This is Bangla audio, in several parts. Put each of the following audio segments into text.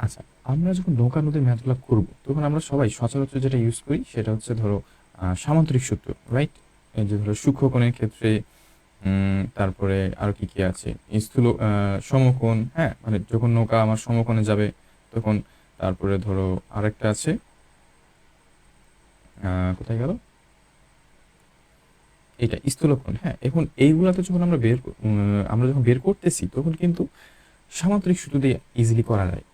আচ্ছা, আমরা যখন নৌকা নদীর ম্যাথগুলো করব তখন আমরা সবাই সচরাচর যেটা ইউজ করি সেটা হচ্ছে ধরো সামান্তরিক সূত্র, রাইট? এই যে ধরো সূক্ষ্মকোণের ক্ষেত্রে তারপরে আর কি কি আছে, স্থূল সমকোণ, হ্যাঁ, মানে যখন নৌকা আমার সমকোণে যাবে তখন, তারপরে ধরো আরেকটা আছে, কোথায় গেল, এটা স্থূলকোণ। হ্যাঁ, এখন এইগুলাতে যখন আমরা যখন বের করতেছি তখন কিন্তু সামান্তরিক সূত্র দিয়ে ইজিলি করা যায়।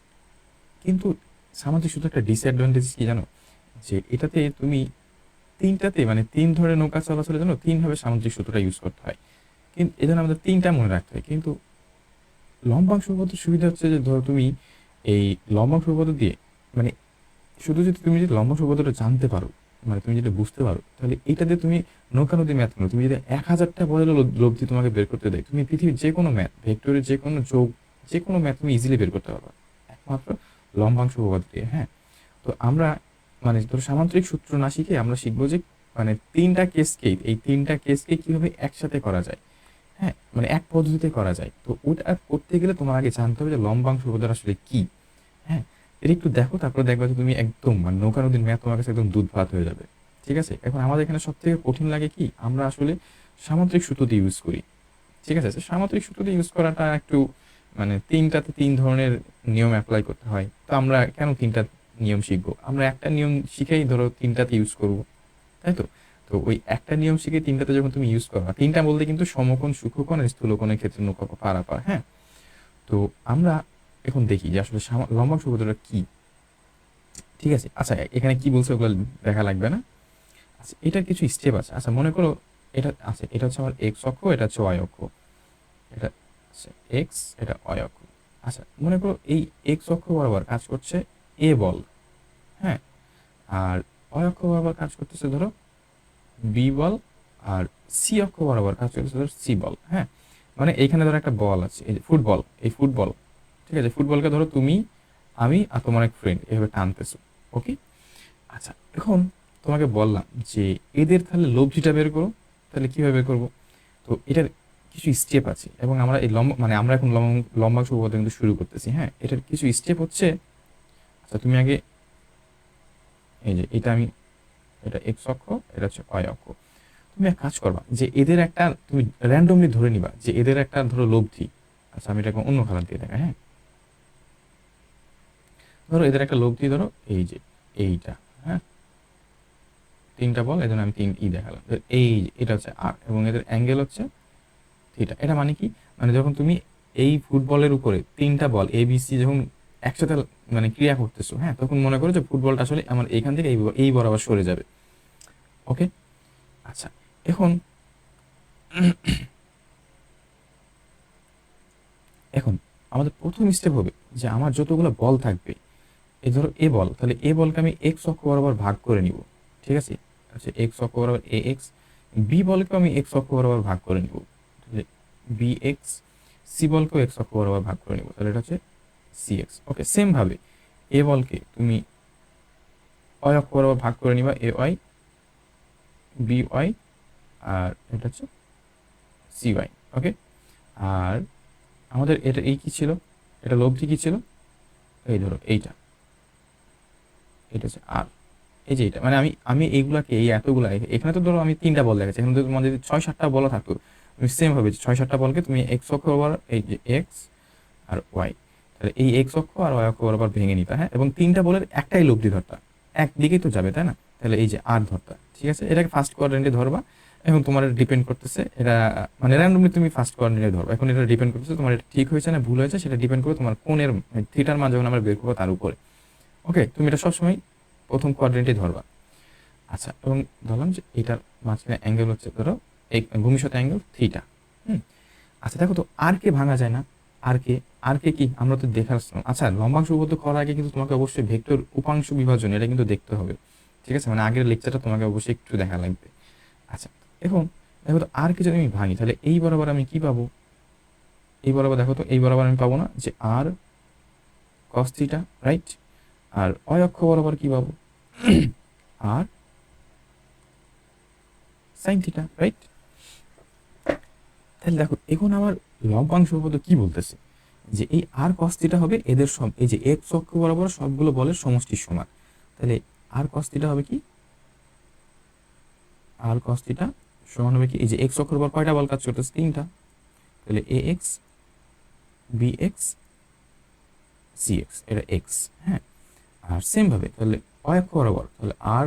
কিন্তু সামান্তরিক সূত্র একটা ডিসঅ্যাডভান্টেজ কি জানো, যে এটাতে তুমি তিনটাতে মানে তিন ধরে নৌকা চলাচলের জন্য তিনভাবে সামুদ্রিক সূত্রটা ইউজ করতে হয়, কিন্তু এই জন্য আমাদের তিনটা মনে রাখতে হয়। কিন্তু লম্বাংশ উপপাদ্যের সুবিধা হচ্ছে যে ধরো তুমি এই লম্বাংশ উপপাদ্য দিয়ে মানে শুধু যদি তুমি যদি লম্বাংশ উপপাদ্যটা জানতে পারো, মানে তুমি যদি বুঝতে পারো, তাহলে এইটা দিয়ে তুমি নৌকা নদী ম্যাথ করো। তুমি যদি 1000টা বলের লব্ধি তোমাকে বের করতে দেয়, তুমি পৃথিবীর যে কোনো ম্যাথ, ভেক্টরের যে কোনো যোগ, যে কোনো ম্যাথ তুমি ইজিলি বের করতে পারবে একমাত্র লম্বাংশ উপপাদ্য দিয়ে। হ্যাঁ, তো আমরা মানে ধরো সামান্তরিক সূত্র না শিখে আমরা শিখবো যে মানে তিনটা কেসকে কিভাবে একসাথে করা যায়। হ্যাঁ, মানে এক পদ্ধতিতে করা যায়। তো ওটা করতে গেলে তোমার আগে জানতে হবে যে লম্বাংশ উপপাদ্য আসলে কি। হ্যাঁ, এটা একটু দেখো, তারপরে দেখবা যে তুমি একদম মানে নৌকা নদীর ম্যাথ তোমার কাছে একদম দুধ ভাত হয়ে যাবে। ঠিক আছে, এখন আমাদের এখানে সব থেকে কঠিন লাগে কি, আমরা আসলে সামান্তরিক সূত্র দিয়ে ইউজ করি। ঠিক আছে, তো সামান্তরিক সূত্র দিয়ে ইউজ করাটা একটু মানে তিনটাতে তিন ধরনের নিয়ম অ্যাপ্লাই করতে হয়। তো আমরা কেন তিনটা নিয়ম শিখবো, আমরা একটা নিয়ম শিখেই ধরো তিনটাতে ইউজ করব, তাই তো? তো ওই একটা নিয়ম শিখে তিনটাতে যখন তুমি ইউজ করবা, তিনটা বলতে কিন্তু সমকোণ, সূক্ষ্মকোণ আর স্থূলকোণের ক্ষেত্রে নৌকা পারাপার। হ্যাঁ, তো আমরা এখন দেখি যে আসলে লম্বাংশ পদ্ধতিটা কি। ঠিক আছে, আচ্ছা এখানে কি বলছে ওগুলো দেখা লাগবে না। আচ্ছা, এটার কিছু স্টেপ আছে। আচ্ছা মনে করো এটা আছে, এটা হচ্ছে আমার এক্স অক্ষ, এটা হচ্ছে ওয়াই অক্ষ, এটা হচ্ছে এক্স, এটা ওয়াই অক্ষ। আচ্ছা মনে করো এই এক্স অক্ষ বরাবর কাজ করছে এ বল, হ্যাঁ, আর ওয়াই অক্ষ বরাবর কাজ করতেছে ধরো বি বল, আর সি অক্ষ বরাবর কাজ করতেছে ধরো সি বল। হ্যাঁ, মানে এইখানে ধরো একটা বল আছে, এই যে ফুটবল, এই ফুটবল, ঠিক আছে, ফুটবলকে ধরো তুমি, আমি আর তোমার এক ফ্রেন্ড এভাবে টানতেছো। ওকে, আচ্ছা এখন তোমাকে বললাম যে এদের তাহলে লব্ধিটা বের করো। তাহলে কিভাবে বের করবো, তো এটার কিছু স্টেপ আছে, এবং আমরা এই মানে আমরা এখন লম্বাংশ উপপাদ্য কিন্তু শুরু করতেছি। হ্যাঁ, এটার কিছু স্টেপ হচ্ছে, আচ্ছা তুমি আগে এই যে এটা এক্স অক্ষ, এটা হচ্ছে ওয়াই অক্ষ। তুমি এক কাজ করবা যে এদের একটা তুমি র্যান্ডমলি ধরে নিবা যে এদের একটা ধরো লব্ধি। আচ্ছা আমি এটাকে অন্য কালার দিয়ে দেখা, হ্যাঁ, ধরো এদের একটা লব্ধি ধরো এই যে এইটা। হ্যাঁ, তিনটা বল, এই জন্য আমি তিন দেখালাম। তো এই এটা হচ্ছে আর, এবং এদের অ্যাঙ্গেল হচ্ছে থিটা। এটা মানে কি, মানে যখন তুমি এই ফুটবলের উপরে তিনটা বল এ বি সি যখন একসাথে মানে ক্রিয়া করতেছো, হ্যাঁ, তখন মনে করো যে ফুটবলটা আসলে আমার এইখান থেকে এই বরাবর সরে যাবে। ওকে, আচ্ছা এখন এখন আমাদের প্রথম স্টেপ হবে যে আমার যতগুলো বল থাকবে, এই ধরো এ বল, তাহলে এ বলকে আমি এক্স অক্ষ বরাবর ভাগ করে নিব। ঠিক আছে, আচ্ছা এক্স অক্ষ বরাবর এ এক্স, বি বলকে আমি এক্স অক্ষ বরাবর ভাগ করে নিব, তাহলে বি এক্স, সি বলকেও এক্স অক্ষ বরাবর ভাগ করে নিব, তাহলে এটা হচ্ছে সি এক্স। ওকে, সেম ভাবে এ বলকে তুমি ওয়াই অক্ষ বরাবর ভাগ করে নিবা, এ ওয়াই, বি ওয়াই, আর এটা হচ্ছে সি ওয়াই। ওকে, আর আমাদের এটা এই কি ছিল, এটা লব্ধি কি ছিল, এই ধরো এইটা, এটা হচ্ছে আর, এই যে এটা মানে আমি আমি এইগুলাকে এই এতগুলা এখানে তো ধরো আমি তিনটা বল দেখাচ্ছি, এখানে তো তোমার যদি 6-7টা বল থাকতো, তুমি সেম ভাবে 6-7টা বলকে তুমি এক্স অক্ষ বরাবর এই যে এক্স আর ওয়াই, তাহলে এই এক্স অক্ষ আর ওয়াই অক্ষ বরাবর ভেঙে নিতা। হ্যাঁ, এবং তিনটা বলের একটাই লব্ধি ধরতা, একদিকেই তো যাবে তাই না, তাহলে এই যে আর ধরতা। ঠিক আছে, এটাকে ফার্স্ট কোয়াড্রেন্টে ধরবা। এখন তোমার ডিপেন্ড করতেছে এটা মানে র্যান্ডমলি তুমি ফার্স্ট কোয়াড্রেন্টে ধরবা। এখন এটা ডিপেন্ড করতেছে তোমার এটা ঠিক হয়েছে না ভুল হয়েছে, সেটা ডিপেন্ড করে তোমার কোণের থিটার মান যখন আমরা বের করবো তার উপরে। ওকে, তুমি এটা সবসময় প্রথম কোয়াড্রেন্টে ধরবা। আচ্ছা, এবং ধরলাম যে এটার মাঝখানে অ্যাঙ্গেল হচ্ছে ধরো এই ভূমিশত অ্যাঙ্গেল থিটা। হুম, আচ্ছা দেখো তো আর কে ভাঙা যায় না, আর কে, আর কে কি আমরা তো দেখার। আচ্ছা লম্বাংশ উপপাদ্য করার আগে কিন্তু তোমাকে অবশ্যই ভেক্টর উপাংশ বিভাজন এটা কিন্তু দেখতে হবে। ঠিক আছে, মানে আগের লেকচারটা তোমাকে অবশ্যই একটু দেখা লাগবে। আচ্ছা এখন দেখো তো আর কে যদি আমি ভাঙি, তাহলে এই বরাবর আমি কি পাবো, এই বরাবর দেখো তো এই বরাবর আমি পাবো না যে আর কস থিটা, রাইট? আর অয় অক্ষ বরাবর কি পাবো, আর সাইন থিটা, রাইট? তাহলে দেখো এখন আমার লম্বাংশ উপপাদ্য কি বলতেছে, যে এই আর cos থিটা হবে এদের সব, এই যে x অক্ষ বরাবর সবগুলো বলের সমষ্টির সমান। তাহলে আর cos থিটা হবে কি, আর cos থিটা সমান হবে কি, এই যে x অক্ষের উপর কয়টা বল কাজ করতেছে, 3টা। তাহলে ax bx cx, এটা x। হ্যাঁ, আর সেম ভাবে তাহলে y অক্ষ বরাবর, তাহলে আর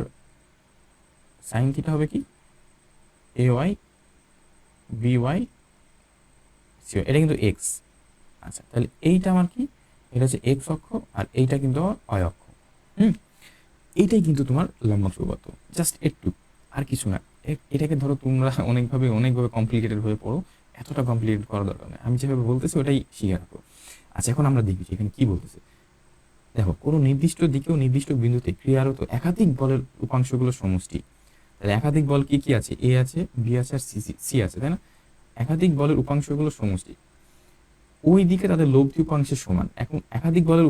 sin থিটা হবে কি, ay by c, এটা কিন্তু x। আচ্ছা, তাহলে এইটা আমার কি, এটা হচ্ছে x অক্ষ, আর এইটা কিন্তু আমার y অক্ষ। হুম, এইটাই কিন্তু তোমার লম্বাংশ উপপাদ্য, জাস্ট একটু, আর কিছু না। এটাকে ধরো তোমরা অনেকভাবে কমপ্লিকেটেড হয়ে পড়ো, এতটা কমপ্লিকেট করার দরকার নেই, আমি যেভাবে বলতেছি ওটাই শিখে রাখো। আচ্ছা, এখন আমরা দেখি যে এখানে কি বলতেছে। দেখো, কোনো নির্দিষ্ট দিকেও নির্দিষ্ট বিন্দুতে ক্রিয়ারত একাধিক বলের উপাংশগুলোর সমষ্টি। তাহলে একাধিক বল কি কি আছে, এ আছে, বি আছে, আর সি আছে, তাই না? একাধিক বলের উপাংশগুলোর সমষ্টি ওই দিকে তাদের লব্ধি উপাংশের সমান। এখন একাধিক বলের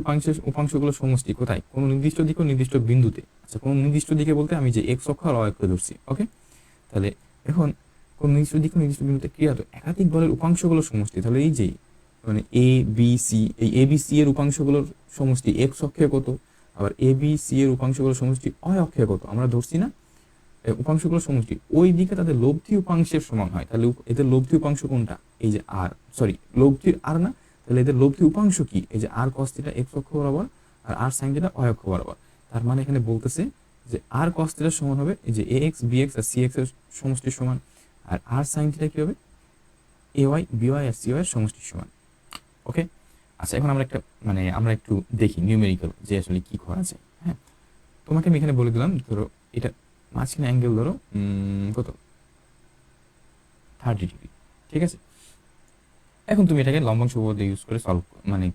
উপাংশগুলোর সমষ্টি কোথায়, কোনো নির্দিষ্ট দিকে ও নির্দিষ্ট বিন্দুতে। আচ্ছা, কোনো নির্দিষ্ট দিকে বলতে আমি যে এক্স অক্ষ আর ওয়াই অক্ষ ধরছি, ওকে? তাহলে এখন কোন নির্দিষ্ট দিকে নির্দিষ্ট বিন্দুতে ক্রিয়ারত একাধিক বলের উপাংশগুলোর সমষ্টি, তাহলে এই যে মানে এ বি সি, এই এ বি সি এর উপাংশগুলোর সমষ্টি এক্স অক্ষে কত, আবার এ বি সি এর উপাংশগুলোর সমষ্টি ওয়াই অক্ষে কত, আমরা ধরছি না? উপাংশগুলোর সমষ্টি ওই দিকে তাদের লব্ধি উপাংশের সমান হয়। তাহলে এদের লব্ধি উপাংশ কোনটা, এই যে আর, সরি লব্ধির আর না, তাহলে এদের লব্ধি উপাংশ কি, এই যে আর cos থিটা x অক্ষ বরাবর, আর আর sin থিটা y অক্ষ বরাবর। তার মানে এখানে বলতেছে যে আর cos থিটার সমান হবে এই যে ax bx আর cx এর সমষ্টির সমান, আর আর sin থিটা কি হবে, ay by আর cy এর সমষ্টির সমান। ওকে, আচ্ছা, এখন আমরা একটু দেখি নিউমেরিক্যাল যে আসলে কি করা যায়। হ্যাঁ, তোমাকে আমি এখানে বলে দিলাম, ধরো এটা মাঝখানে অ্যাঙ্গেল ধরো কত, 30 ডিগ্রি, ঠিক আছে? এখন তুমি এটাকে লম্বাংশ উপপাদ্য ইউজ করে সলভ,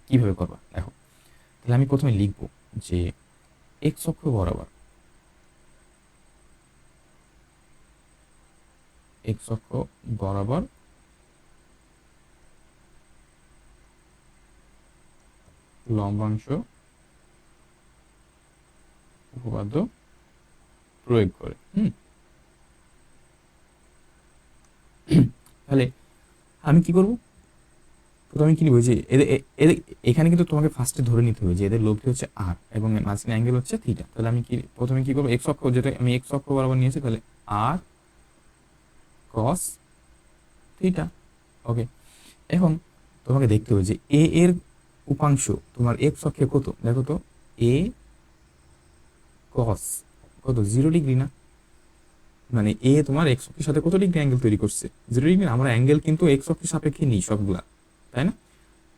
কিভাবে করবা দেখো। তাহলে আমি প্রথমে লিখবো যে এক্স অক্ষ বরাবর, এক্স অক্ষ বরাবর লম্বাংশ উপপাদ্য প্রয়োগ করে। তাহলে আমি কি করব, প্রথমে কি নিব, যে এদের এখানে কিন্তু তোমাকে ফার্স্টে ধরে নিতে হবে যে এদের লব্ধি হচ্ছে আর এবং মাঝখানে অ্যাঙ্গেল হচ্ছে থিটা। তাহলে আমি কি প্রথমে কি করবো, এক্স অক্ষ, যেটা আমি এক্স অক্ষ বরাবর নিয়েছি, তাহলে আর cos থিটা। ওকে, এখন তোমাকে দেখতে হবে যে এ এর উপাংশ তোমার এক্স অক্ষে কত, দেখো তো, এ cos কত, 0 ডিগ্রি না? মানে এ তোমার এক্স অক্ষের সাথে কত ডিগ্রি অ্যাঙ্গেল তৈরি করছে, 0 ডিগ্রি। আমরা অ্যাঙ্গেল কিন্তু এক্স অক্ষের সাপেক্ষে নিই সবগুলা, তাই না?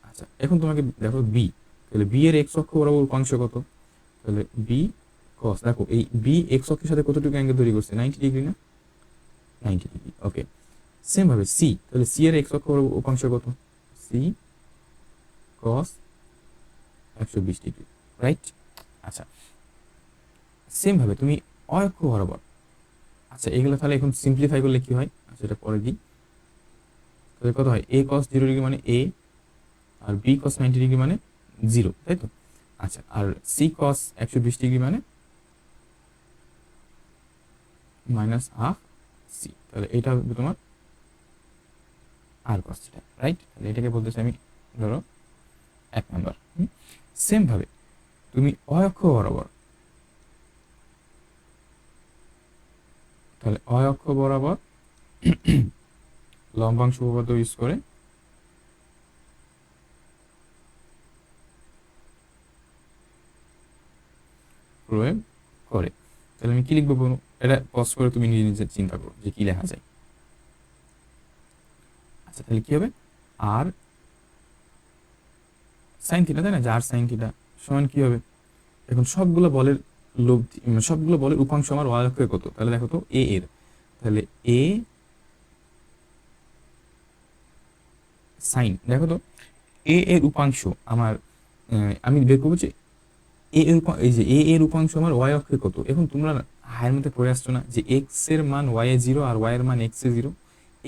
আচ্ছা, এখন তোমাকে দেখো বি, তাহলে বি এর এক্স অক্ষ বরাবর উপাংশ কত, তাহলে বি cos, দেখো এই বি এক্স অক্ষের সাথে কতটুকু অ্যাঙ্গেল তৈরি করছে, 90 ডিগ্রি না? 90 ডিগ্রি। ওকে, সেম ভাবে সি, তাহলে সি এর এক্স অক্ষ বরাবর উপাংশ কত, সি cos 120 ডিগ্রি, রাইট? আচ্ছা, সেম ভাবে তুমি অয় অক্ষ বরাবর, আচ্ছা এগুলো তাহলে এখন সিম্পলিফাই করলে কি হয়, আচ্ছা এটা পরে দিই। তাহলে কত হয়, এ cos 0 ডিগ্রি মানে এ, আর বি cos 90 ডিগ্রি মানে 0, তাই তো? আচ্ছা, আর সি cos 120 ডিগ্রি মানে মাইনাস হাফ সি, তাহলে এটা হবে তোমার আর cos থিটা, রাইট? তাহলে এটাকে বলতেছি আমি ধরো 1 নাম্বার। সেম ভাবে তুমি অয় অক্ষ বরাবর, তাহলে অয় অক্ষ বরাবর লম্বাংশ উপপাদ্য ইউজ করে প্রয়োগ করে, তাহলে আমি কি লিখবো বলুন, এটা পজ করে তুমি নিজে নিজে চিন্তা করো যে কি লেখা যায়। আচ্ছা, তাহলে কি হবে, আর সাইন থিটা, তাই না? যে আর সাইন থিটা সমান কি হবে, এখন সবগুলো বলের লব্ধি, সবগুলো বলের উপাংশ আমার ওয়াই অক্ষে কত, তাহলে দেখো তো এ এর, তাহলে এ সাইন, দেখো তো এ এর উপাংশ আমার, আমি বের করবো যে এই যে এ এর উপাংশ আমার ওয়াই অক্ষে কত। এখন তোমরা হায়ের মধ্যে পড়ে আসছো না যে এক্স এর মান ওয়াই এ 0 আর ওয়াই এর মান এক্স এ 0।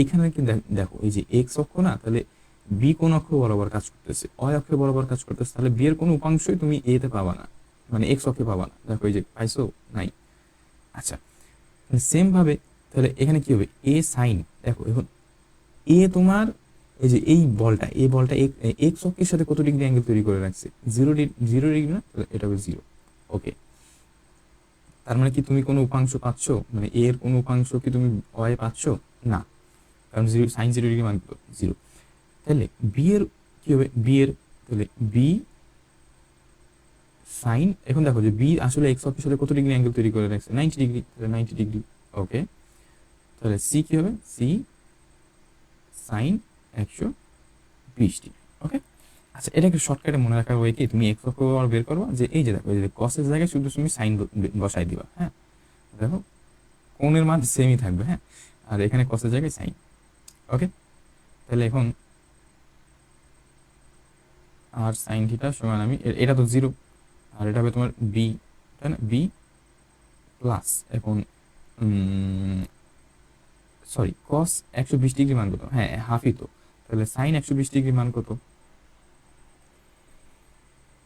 এখানে কি দেখো এই যে এক্স অক্ষ না, তাহলে বি কোন অক্ষ বরাবর কাজ করতেছে, ওয়াই অক্ষে বরাবর কাজ করতেছে, তাহলে বি এর কোনো উপাংশই তুমি এ তে পাবা না, মানে এক্স অক্ষে পাবা না। দেখো এই যে পাইছো, নাই। আচ্ছা, সেম ভাবে তাহলে এখানে কি হবে, এ সাইন, দেখো এখন এ তোমার এই যে এই বলটা এক্স অক্ষের সাথে কত ডিগ্রি অ্যাঙ্গেল তৈরি করে রাখছে? 0 ডিগ্রি না, তাহলে এটা হবে 0। ওকে, তার মানে কি তুমি কোনো উপাংশ পাচ্ছ, মানে এর কোনো উপাংশ কি তুমি অয়ে পাচ্ছ না, কারণ সাইন 0 ডিগ্রি মান 0। তাহলে বি এর কি হবে? বি এর তাহলে বি সাইন, এখন দেখো যে বি আসলে এক্স অক্ষের সাথে কত ডিগ্রি অ্যাঙ্গেল তৈরি করে রাখছে? 90 ডিগ্রি, তাহলে 90 ডিগ্রি। ওকে, তাহলে সি কি হবে? C sign 120 degree. ওকে, আচ্ছা এটাকে শর্টকাটে মনে রাখার ওয়ে কি, তুমি এক্স অক্ষ আর বের করবা যে এই যে দেখো এই যে কসের জায়গায় শুধু তুমি সাইন বসাই দিবা। হ্যাঁ, দেখো কোণের মান সেমই থাকবে। হ্যাঁ, আর এখানে কসের জায়গায় সাইন। ওকে, তাহলে এখন আর সাইন থিটা সমান আমি এটা তো 0, আর এটা হবে তোমার বি, তাই না? বি প্লাস এখন সরি কস 120 ডিগ্রি মান কত? হ্যাঁ হাফই তো, তাহলে সাইন 120 ডিগ্রি মান কত?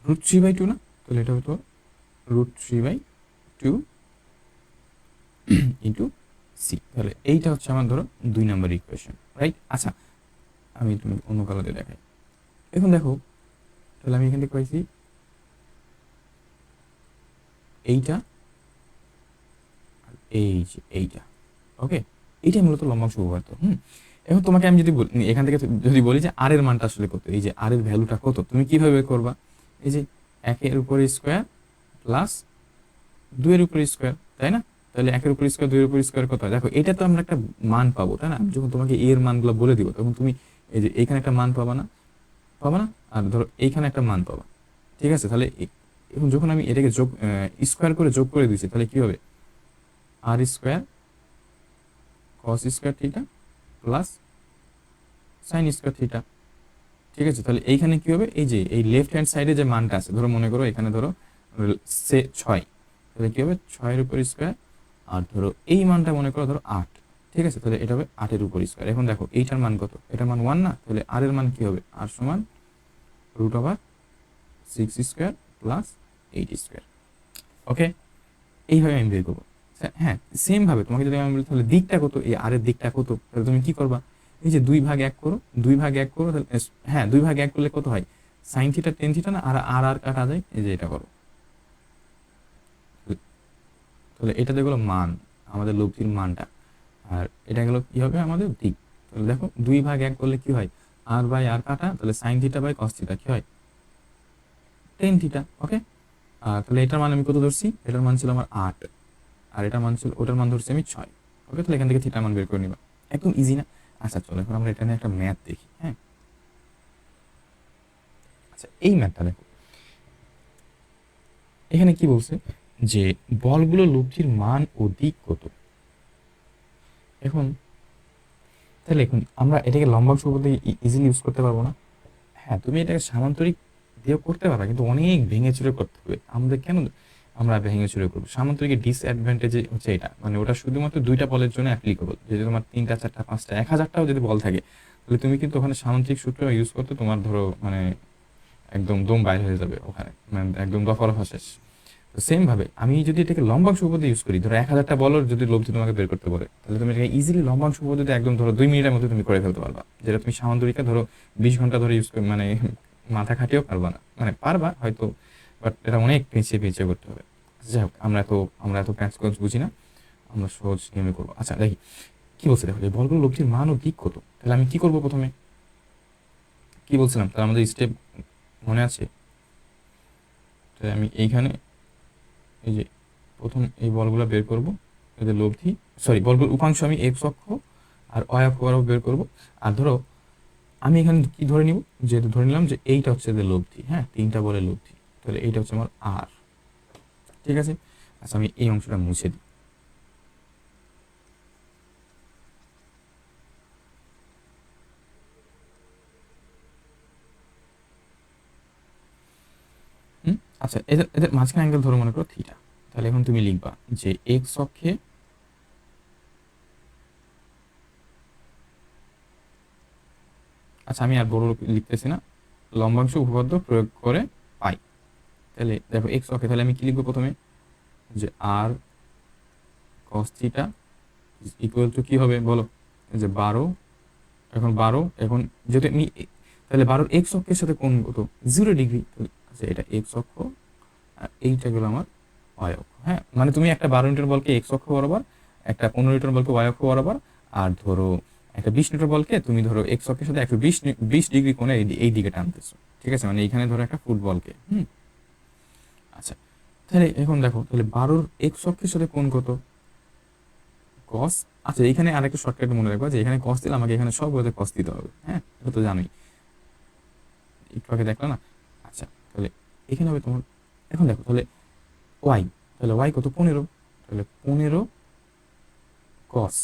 √3/2 না, তাহলে এটা হতো √3/2 ইন্টু সি। তাহলে এইটা হচ্ছে আমার ধরো 2 নম্বর ইকুয়েশন, রাইট? আচ্ছা আমি তুমি অন্য কালারে দেখাই। এখন দেখো, তাহলে আমি এখান থেকে পাইছি এইটা আর এই যে এইটা। ওকে, এইটাই মূলত লম্বাংশ উপপাদ্য। এখন তোমাকে আমি যদি এখান থেকে যদি বলি যে আর এর মানটা আসলে কত, এই যে আর এর ভ্যালুটা কত, তুমি কিভাবে করবা? এই যে 1 এর উপরে স্কোয়ার প্লাস 2 এর উপরে স্কোয়ার, তাই না? তাহলে 1 এর উপরে স্কোয়ার 2 এর উপরে স্কোয়ার কত হয়? দেখো এটা তো আমরা একটা মান পাবো, তাই না? যখন তোমাকে এর মানগুলো বলে দিব তখন তুমি এই যে এখানে একটা মান পাবা না, আর ধরো এইখানে একটা মান পাবা। ঠিক আছে, তাহলে এখন যখন আমি এটাকে যোগ স্কোয়ার করে যোগ করে দিচ্ছি, তাহলে কি হবে? R square cos square theta plus sine square theta. ঠিক আছে, তাহলে এইখানে কি হবে? এই যে এই লেফট হ্যান্ড সাইডে যে মানটা আছে, ধরো মনে করো এখানে ধরো 6, তাহলে কি হবে? 6 এর উপর স্কোয়ার, আর ধরো এই মানটা মনে করো ধরো 8। ঠিক আছে, তাহলে এটা হবে 8 এর উপর স্কোয়ার। এখন দেখো এইটার মান কত? এটার মান 1 না, তাহলে আর এর মান কি হবে? আর সমান √6² প্লাস 8²। ওকে, এইভাবে আমি বের করবো। হ্যাঁ, সেম ভাবে তোমাকে যদি আমি বলি তাহলে দিকটা কত, এই আর এর দিকটা কত, তাহলে তুমি কি করবা? এই যে 2/1 করো, 2/1 করো, তাহলে হ্যাঁ 2/1 করলে কত হয়? সাইন থিটা টেন থিটা না, আর আর আর কাটা যায়, এই যে এটা করো। তাহলে এটা তো গেলো মান, আমাদের লব্ধির মানটা, আর এটা গেল কি হবে? আমাদের দিক। তাহলে দেখো 2/1 করলে কি হয়? আর বাই আর কাটা, তাহলে sine theta by cos theta কি হয়? Tan theta. ওকে, তাহলে এটার মান আমি কত ধরছি? এটার মান ছিল আমার 8, আর এটার মান ছিল, ওটার মান ধরছি আমি 6। ওকে, তাহলে এখান থেকে থিটার মান বের করে নিবা, একদম ইজি না? আচ্ছা চলো এখন আমরা এটা নিয়ে একটা ম্যাথ দেখি। হ্যাঁ, আচ্ছা এই ম্যাথটা দেখো, এখানে কি বলছে যে বলগুলো লব্ধির মান ও দিক কত। এখন তাহলে এখন আমরা এটাকে লম্বাংশ পদ্ধতি ইজিলি ইউজ করতে পারবো না? হ্যাঁ, তুমি এটাকে সামান্তরিক দিয়েও করতে পারো, কিন্তু অনেক ভেঙে চুরে করতে হবে। আমাদের কেন আমরা ভেঙে চুরে করবো? সামান্তরিকের ডিসঅ্যাডভান্টেজ হচ্ছে এটা, মানে ওটা শুধুমাত্র 2টা বলের জন্য অ্যাপ্লিকেবল। যদি তোমার 3টা 4টা 5টা 1000টাও যদি বল থাকে, তাহলে তুমি কিন্তু ওখানে সামান্তরিক সূত্র ইউজ করতে তোমার ধরো মানে একদম দম বাইর হয়ে যাবে ওখানে, মানে একদম দফা রফা শেষ। তো সেম ভাবে আমি যদি এটাকে লম্বাংশ পদ্ধতি ইউজ করি, ধরো 1000টা বলের যদি লব্ধি তোমাকে বের করতে পারে, তাহলে তুমি এটাকে ইজিলি লম্বাংশ পদ্ধতি একদম ধরো 2 মিনিটের মধ্যে তুমি করে ফেলতে পারবা, যেটা তুমি সামান্তরিকা ধরো 20 ঘন্টা ধরে ইউজ করে মানে মাথা খাটিয়েও পারবা না, মানে পারবা হয়তো, বাট এটা অনেক পেঁচিয়ে পেঁচিয়ে করতে হবে। যাই হোক, আমরা এত প্যাঁচ কোচ বুঝি না, আমরা সহজ নিয়মে করবো। আচ্ছা দেখি কি বলছে, দেখো এই বলগুলো লব্ধির মান ও দিক কত। তাহলে আমি কি করবো? প্রথমে কি বলছিলাম, তাহলে আমাদের স্টেপ মনে আছে? তাহলে আমি এইখানে এই যে প্রথম এই বলগুলো বের করব, এদের লব্ধি, সরি বলগুলোর উপাংশ আমি এক্স অক্ষ আর অয় অক্ষ বরাবর বের করব। আর ধরো আমি এখানে কি ধরে নিব, যেহেতু ধরে নিলাম যে এইটা হচ্ছে এদের লব্ধি। হ্যাঁ, 3টা বলের লব্ধি, তাহলে এইটা হচ্ছে আমার আর। ঠিক আছে, আচ্ছা আমি এই অংশটা মুছে দিই। আচ্ছা এদের এদের মাঝখানে অ্যাঙ্গেল ধরো মনে করো থিটা। তাহলে এখন তুমি লিখবা যে এক্স অক্ষে আচ্ছা আমি আর বড় লিখতেছি না, লম্বাংশ উপপাদ্য প্রয়োগ করে পাই। তাহলে দেখো এক্স অক্ষে, তাহলে আমি কি লিখবো প্রথমে? যে আর কস থিটা ইকুয়াল টু কি হবে বলো? যে 12 এখন 12, এখন যদি আমি তাহলে 12 এক্স অক্ষের সাথে কোণ কত? 0 ডিগ্রি। আচ্ছা, এটা এক্স অক্ষ আর এইটা গেল আমার ওয়াই অক্ষ। হ্যাঁ, মানে তুমি একটা 12 নিউটন বলকে এক্স অক্ষ বরাবর, একটা 15 নিউটন বলকে ওয়াই অক্ষ বরাবর, আর ধরো একটা 20 নিউটন বলকে তুমি ধরো এক্স অক্ষের সাথে 120 ডিগ্রি কোণে এই দিকে টানতেছো। ঠিক আছে, মানে এইখানে ধরো একটা ফুটবলকে। আচ্ছা, তাহলে এখন দেখো, তাহলে 12 এক্স অক্ষের সাথে কোণ কত? কস। আচ্ছা, এখানে আরেকটা শর্টকাট মনে রাখবা যে এখানে কস দিলে আমাকে এখানে সবগুলোতে কস দিতে হবে। হ্যাঁ, এটা তো জানোই, একটু আগে দেখলো না। আচ্ছা, তাহলে এখানে হবে তোমার, এখন দেখো তাহলে ওয়াই, তাহলে ওয়াই কত? 15। তাহলে 15 কস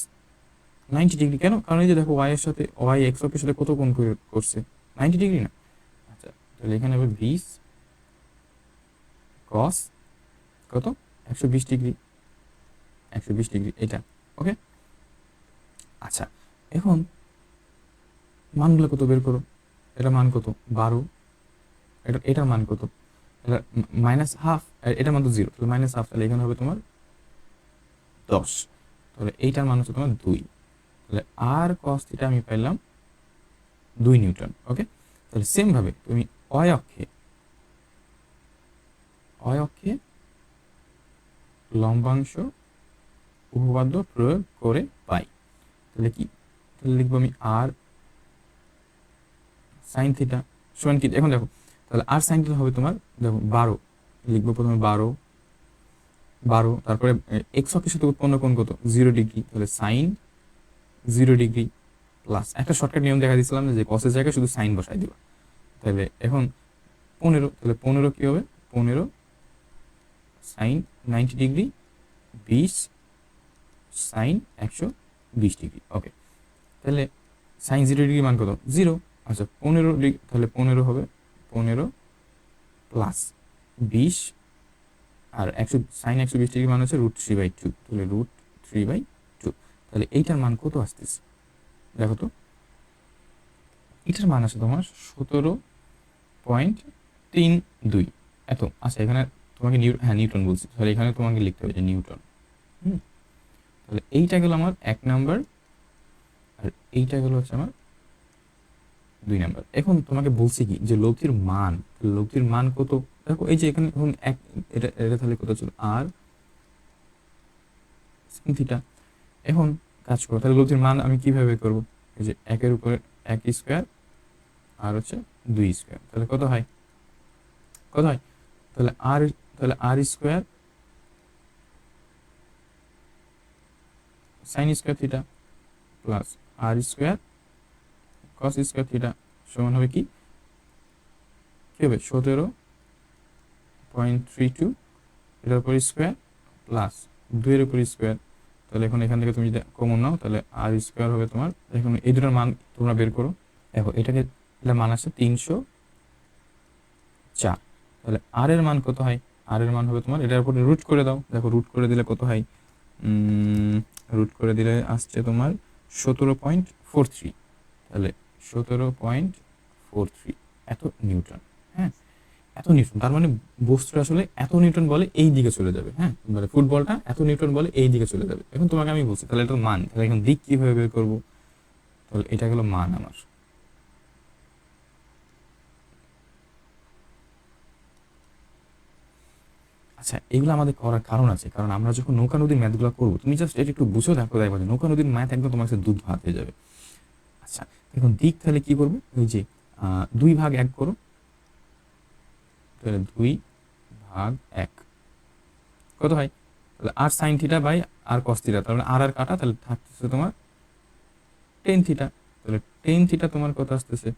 90 ডিগ্রি। কেন? কারণ এই যে দেখো ওয়াই এর সাথে ওয়াই এক্স অক্ষের সাথে কত কোণ করছে? 90 ডিগ্রি না? আচ্ছা, তাহলে এখানে হবে 20 কস কত? 120 ডিগ্রি। 120 ডিগ্রি এটা। ওকে, আচ্ছা, এখন মানগুলো কত বের করো। এটা মান কত? 12। এটার মান কত? এটা মাইনাস হাফ, এটার মান তো 0, তাহলে মাইনাস হাফ, তাহলে এখানে হবে তোমার 10। তাহলে এইটার মান হচ্ছে তোমার 2। তাহলে আর কস থিটা আমি পাইলাম 2 নিউটন। ওকে, তাহলে সেম ভাবে তুমি অয় অক্ষে লম্বাংশ উপপাদ্য প্রয়োগ করে পাই। তাহলে কি? তাহলে লিখবো আমি আর সাইন থিটা সমান কি? এখন দেখো, তাহলে আর সাইন থিটা হবে তোমার, দেখো 12 লিখবো প্রথমে, 12, তারপরে এক্স অক্ষের সাথে উৎপন্ন কোণ কত? 0 ডিগ্রি। তাহলে সাইন 0 ডিগ্রি প্লাস একটা শর্টকাট নিয়ম দেখা দিয়েছিলাম যে কসের জায়গায় শুধু সাইন বসাই দিবা। তাহলে এখন 15, তাহলে 15 কি হবে? 15 sign 90 degree 20 sign 120 degree. Okay, তাহলে সাইন 0 ডিগ্রি মান কত? 0। আচ্ছা, 15 ডিগ্রি, তাহলে 15 হবে 15 প্লাস 20 আর 100 সাইন 120 ডিগ্রি মান হচ্ছে √3/2। তাহলে √3/2। তাহলে এইটার মান কত আসতেছে দেখো তো? এটার মান আছে তোমার 17.32 এত। আচ্ছা, এখানে তোমাকে নিউটন বলছি, তাহলে এখানে তোমাকে লিখতে হবে যে নিউটন। তাহলে এইটা গেল আমার 1 নাম্বার, আর এইটা গেল হচ্ছে আমার 2 নাম্বার। এখন তোমাকে বলছি কি যে লব্ধির মান কত? দেখো এই যে এখানে এখন এটা তাহলে কত ছিল? আর sin থিটা। এখন কাজ করো, তাহলে লব্ধির মান আমি কিভাবে বের করবো? এই যে 1 এর উপরে 1 স্কয়ার আর হচ্ছে 2 স্কয়ার, তাহলে কত হয়? তাহলে R square sine square theta plus R square cos square theta সমান হবে কি হবে? 17.32 এটার উপর স্কয়ার প্লাস 2 এর উপর স্কয়ার। তাহলে এখন এখান থেকে তুমি যদি কমন নাও, তাহলে আর স্কয়ার হবে তোমার, এখন এই দুটোর মান তোমরা বের করো। দেখো এটাকে, এটার মান আছে 304। তাহলে আর এর মান কত হয়? আর এর মান হবে তোমার, এটার উপরে রুট করে দাও। দেখো রুট করে দিলে কত হয়? রুট করে দিলে আসছে তোমার 17.43। তাহলে 17.43 এত নিউটন। হ্যাঁ, এত নিউটন, তার মানে বস্তুটা আসলে এত নিউটন বলে এই দিকে চলে যাবে। হ্যাঁ, মানে ফুটবলটা এত নিউটন বলে এই দিকে চলে যাবে। এখন তোমাকে আমি বলছি, তাহলে এটা মান, তাহলে এখন দিক কিভাবে বের করবো? তাহলে এটা গেল মান আমার। আচ্ছা, এগুলো আমাদের করার কারণ আছে, কারণ আমরা যখন নৌকা নদীর ম্যাথগুলো করবো, তুমি জাস্ট এটা একটু বুঝেও দেখো, দেখো যে নৌকা নদীর ম্যাথ একদম তোমার কাছে দুধ ভাত হয়ে যাবে। আচ্ছা, এখন দিক তাহলে কি করবো? ওই যে 2/1 করো, তাহলে 2/1 কত হয়? তাহলে R sine theta by R cos theta, তাহলে আর কাটা, তাহলে থাকতেছে তোমার টেন থিটা। তাহলে টেন থিটা তোমার কত আসতেছে?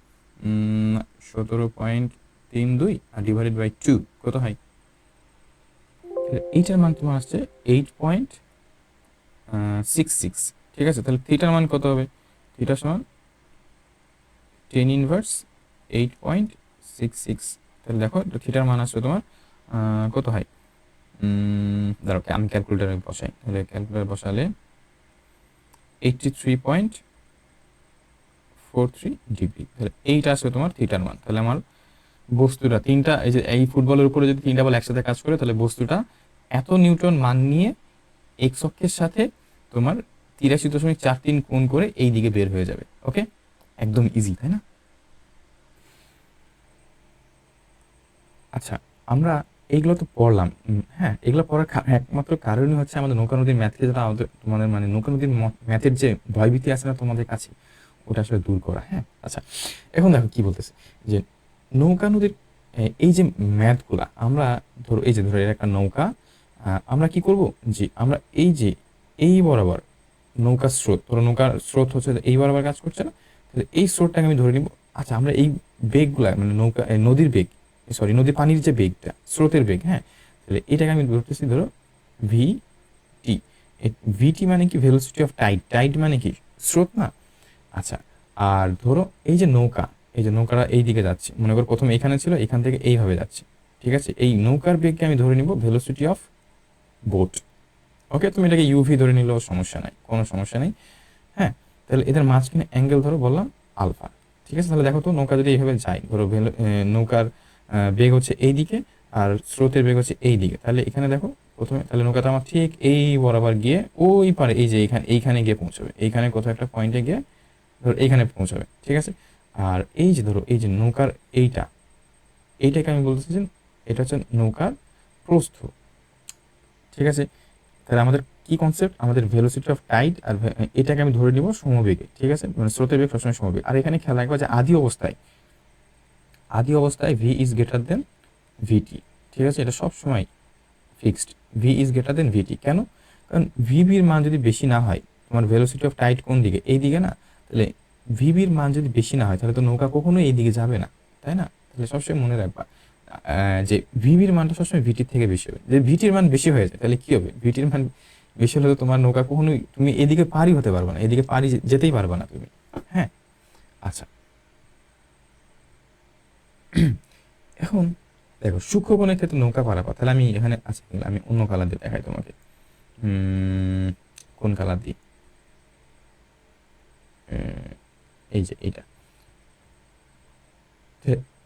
17.32 আর /2 কত হয়? এইটার মান তোমার আসছে 8.66। ঠিক আছে, তাহলে থিটার মান কত হবে? থিটা সমান 10 ইনভার্স 8.66। তাহলে দেখো থিটার মান আসবে তোমার কত হয়? দাঁড়াও আমি ক্যালকুলেটারে বসাই, তাহলে ক্যালকুলেটার বসালে 83.43 ডিগ্রি। তাহলে এইটা আসবে তোমার থিটার মান। তাহলে আমার বস্তুটা তিনটা, এই যে এই ফুটবলের উপরে যদি 3টা বল একসাথে কাজ করে, তাহলে বস্তুটা এত নিউটন মান নিয়ে এক্স অক্ষের সাথে তোমার 83.43 কোণ করে এই দিকে বের হয়ে যাবে। ওকে, একদম ইজি, তাই না? আচ্ছা, আমরা এইগুলো তো পড়লাম। হ্যাঁ, এগুলো পড়ার একমাত্র কারণই হচ্ছে আমাদের নৌকা নদীর ম্যাথকে যেটা আমাদের তোমাদের মানে নৌকা নদীর ম্যাথের যে ভয়ভীতি আছে না তোমাদের কাছে, ওটা আসলে দূর করা। হ্যাঁ, আচ্ছা, এখন দেখো কি বলতেছে যে নৌকা নদীর এই যে ম্যাথগুলা আমরা ধরো এই যে ধরো এর একটা নৌকা, আমরা কি করব যে আমরা এই যে এই বরাবর নৌকার স্রোত, ধরো নৌকার স্রোত হচ্ছে এই বরাবর কাজ করছে না, তাহলে এই স্রোতটাকে আমি ধরে নিব। আচ্ছা, আমরা এই বেগগুলা মানে নৌকা নদীর বেগ, সরি নদীর পানির যে বেগটা, স্রোতের বেগ, হ্যাঁ, তাহলে এটাকে আমি ধরতেছি ধরো ভি টি। ভিটি মানে কি? Velocity of Tide. টাইড মানে কি? স্রোত না? আচ্ছা, আর ধরো এই যে নৌকা, এই যে নৌকাটা এই দিকে যাচ্ছে, মনে করো প্রথম এখানে ছিল, এখান থেকে এইভাবে যাচ্ছে, ঠিক আছে? এই নৌকার বেগকে আমি ধরে নিব ভেলোসিটি অফ বোট। ওকে, তুমি এটাকে ইউভি ধরে নিলেও সমস্যা নাই, কোনো সমস্যা নেই। হ্যাঁ, তাহলে এদের মাঝখানে অ্যাঙ্গেল ধরো বললাম আলফা। ঠিক আছে, তাহলে দেখো তো নৌকা যদি এইভাবে যায়, ধরো নৌকার বেগ হচ্ছে এই দিকে আর স্রোতের বেগ হচ্ছে এই দিকে, তাহলে এখানে দেখো প্রথমে তাহলে নৌকাটা আমার ঠিক এই বরাবর গিয়ে ওই পারে এই যে এইখানে গিয়ে পৌঁছবে, এইখানে কোথাও একটা পয়েন্টে গিয়ে ধরো এইখানে পৌঁছাবে, ঠিক আছে? আর এই যে ধরো এই যে নৌকার এইটাকে আমি বলতেছি যে এটা হচ্ছে নৌকার প্রস্থ, ঠিক আছে? তাহলে আমাদের কি কনসেপ্ট? আমাদের ভেলোসিটি অফ টাইড আর এটাকে আমি ধরে নিব সমবেগে, ঠিক আছে? মানে স্রোতের বেগ সবসময় সমবেগ। আর এখানে খেয়াল রাখবা যে আদি অবস্থায় V is greater than VT, ঠিক আছে? এটা সবসময় fixed, V is greater than VT. কেন? কারণ ভিবির মান যদি বেশি না হয়, তোমার ভেলোসিটি অফ টাইড কোন দিকে? এই দিকে না? তাহলে ভিবির মান যদি বেশি না হয় তাহলে তো নৌকা কখনোই এই দিকে যাবে না, তাই না? তাহলে সবসময় মনে রাখবা যে ভিবির মানটা সবসময় ভিটির থেকে বেশি হবে। যদি ভিটির মান বেশি হয়ে যায় তাহলে কি হবে? ভিটির মান বেশি হলে তো তোমার নৌকা কখনোই তুমি এদিকে পারই হতে পারবে না, এদিকে পারি যেতেই পারবে না তুমি। হ্যাঁ, আচ্ছা, এখন দেখো সূক্ষ্মকোণের ক্ষেত্রে নৌকা পারাপার, তাহলে আমি এখানে আচ্ছা আমি অন্য কালার দিয়ে দেখাই তোমাকে। কোন কালার দিই? এই যে এইটা।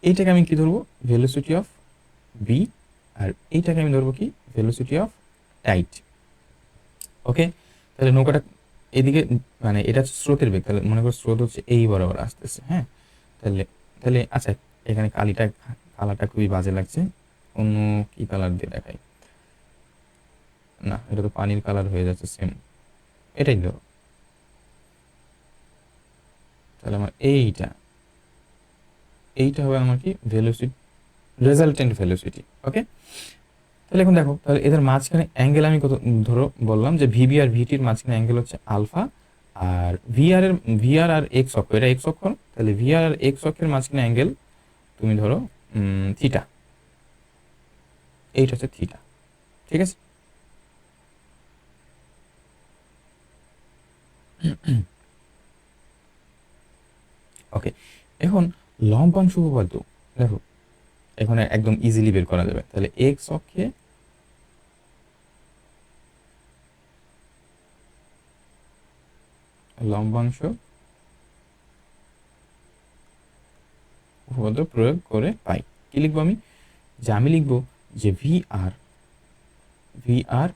এইটাকে আমি কি ধরবো? Velocity of B. আর এইটাকে আমি ধরবো কি? Velocity of tight. ওকে, তাহলে নৌকাটা এদিকে মানে এটা হচ্ছে স্রোতের বেগ, তাহলে মনে করো স্রোত হচ্ছে এই বরাবর আসতেছে। হ্যাঁ, তাহলে তাহলে আচ্ছা, এখানে কালারটা খুবই বাজে লাগছে, অন্য কি কালার দিয়ে দেখাই? না, এটা তো পানির কালার হয়ে যাচ্ছে সেম, এটাই ধরো। তাহলে আমার এইটা হবে আমার কি? Velocity, resultant velocity. ওকে, তাহলে এখন দেখো, তাহলে এদের মাঝখানে অ্যাঙ্গেল আমি কত ধরো বললাম যে ভিবি আর ভিটির মাঝখানে অ্যাঙ্গেল হচ্ছে আলফা। আর ভিআর আর এক্স অক্ষ, এটা এক্স অক্ষ, তাহলে ভিআর আর এক্স অক্ষের মাঝখানে অ্যাঙ্গেল তুমি ধরো থিটা, এইটা হচ্ছে থিটা, ঠিক আছে? ওকে, এখন লম্বাংশ উপপাদ্য দেখো এখানে একদম ইজিলি বের করা যাবে। তাহলে এক্স অক্ষে লম্বাংশ উপপাদ্য প্রয়োগ করে পাই। কি লিখবো আমি? যে আমি লিখবো যে ভি আর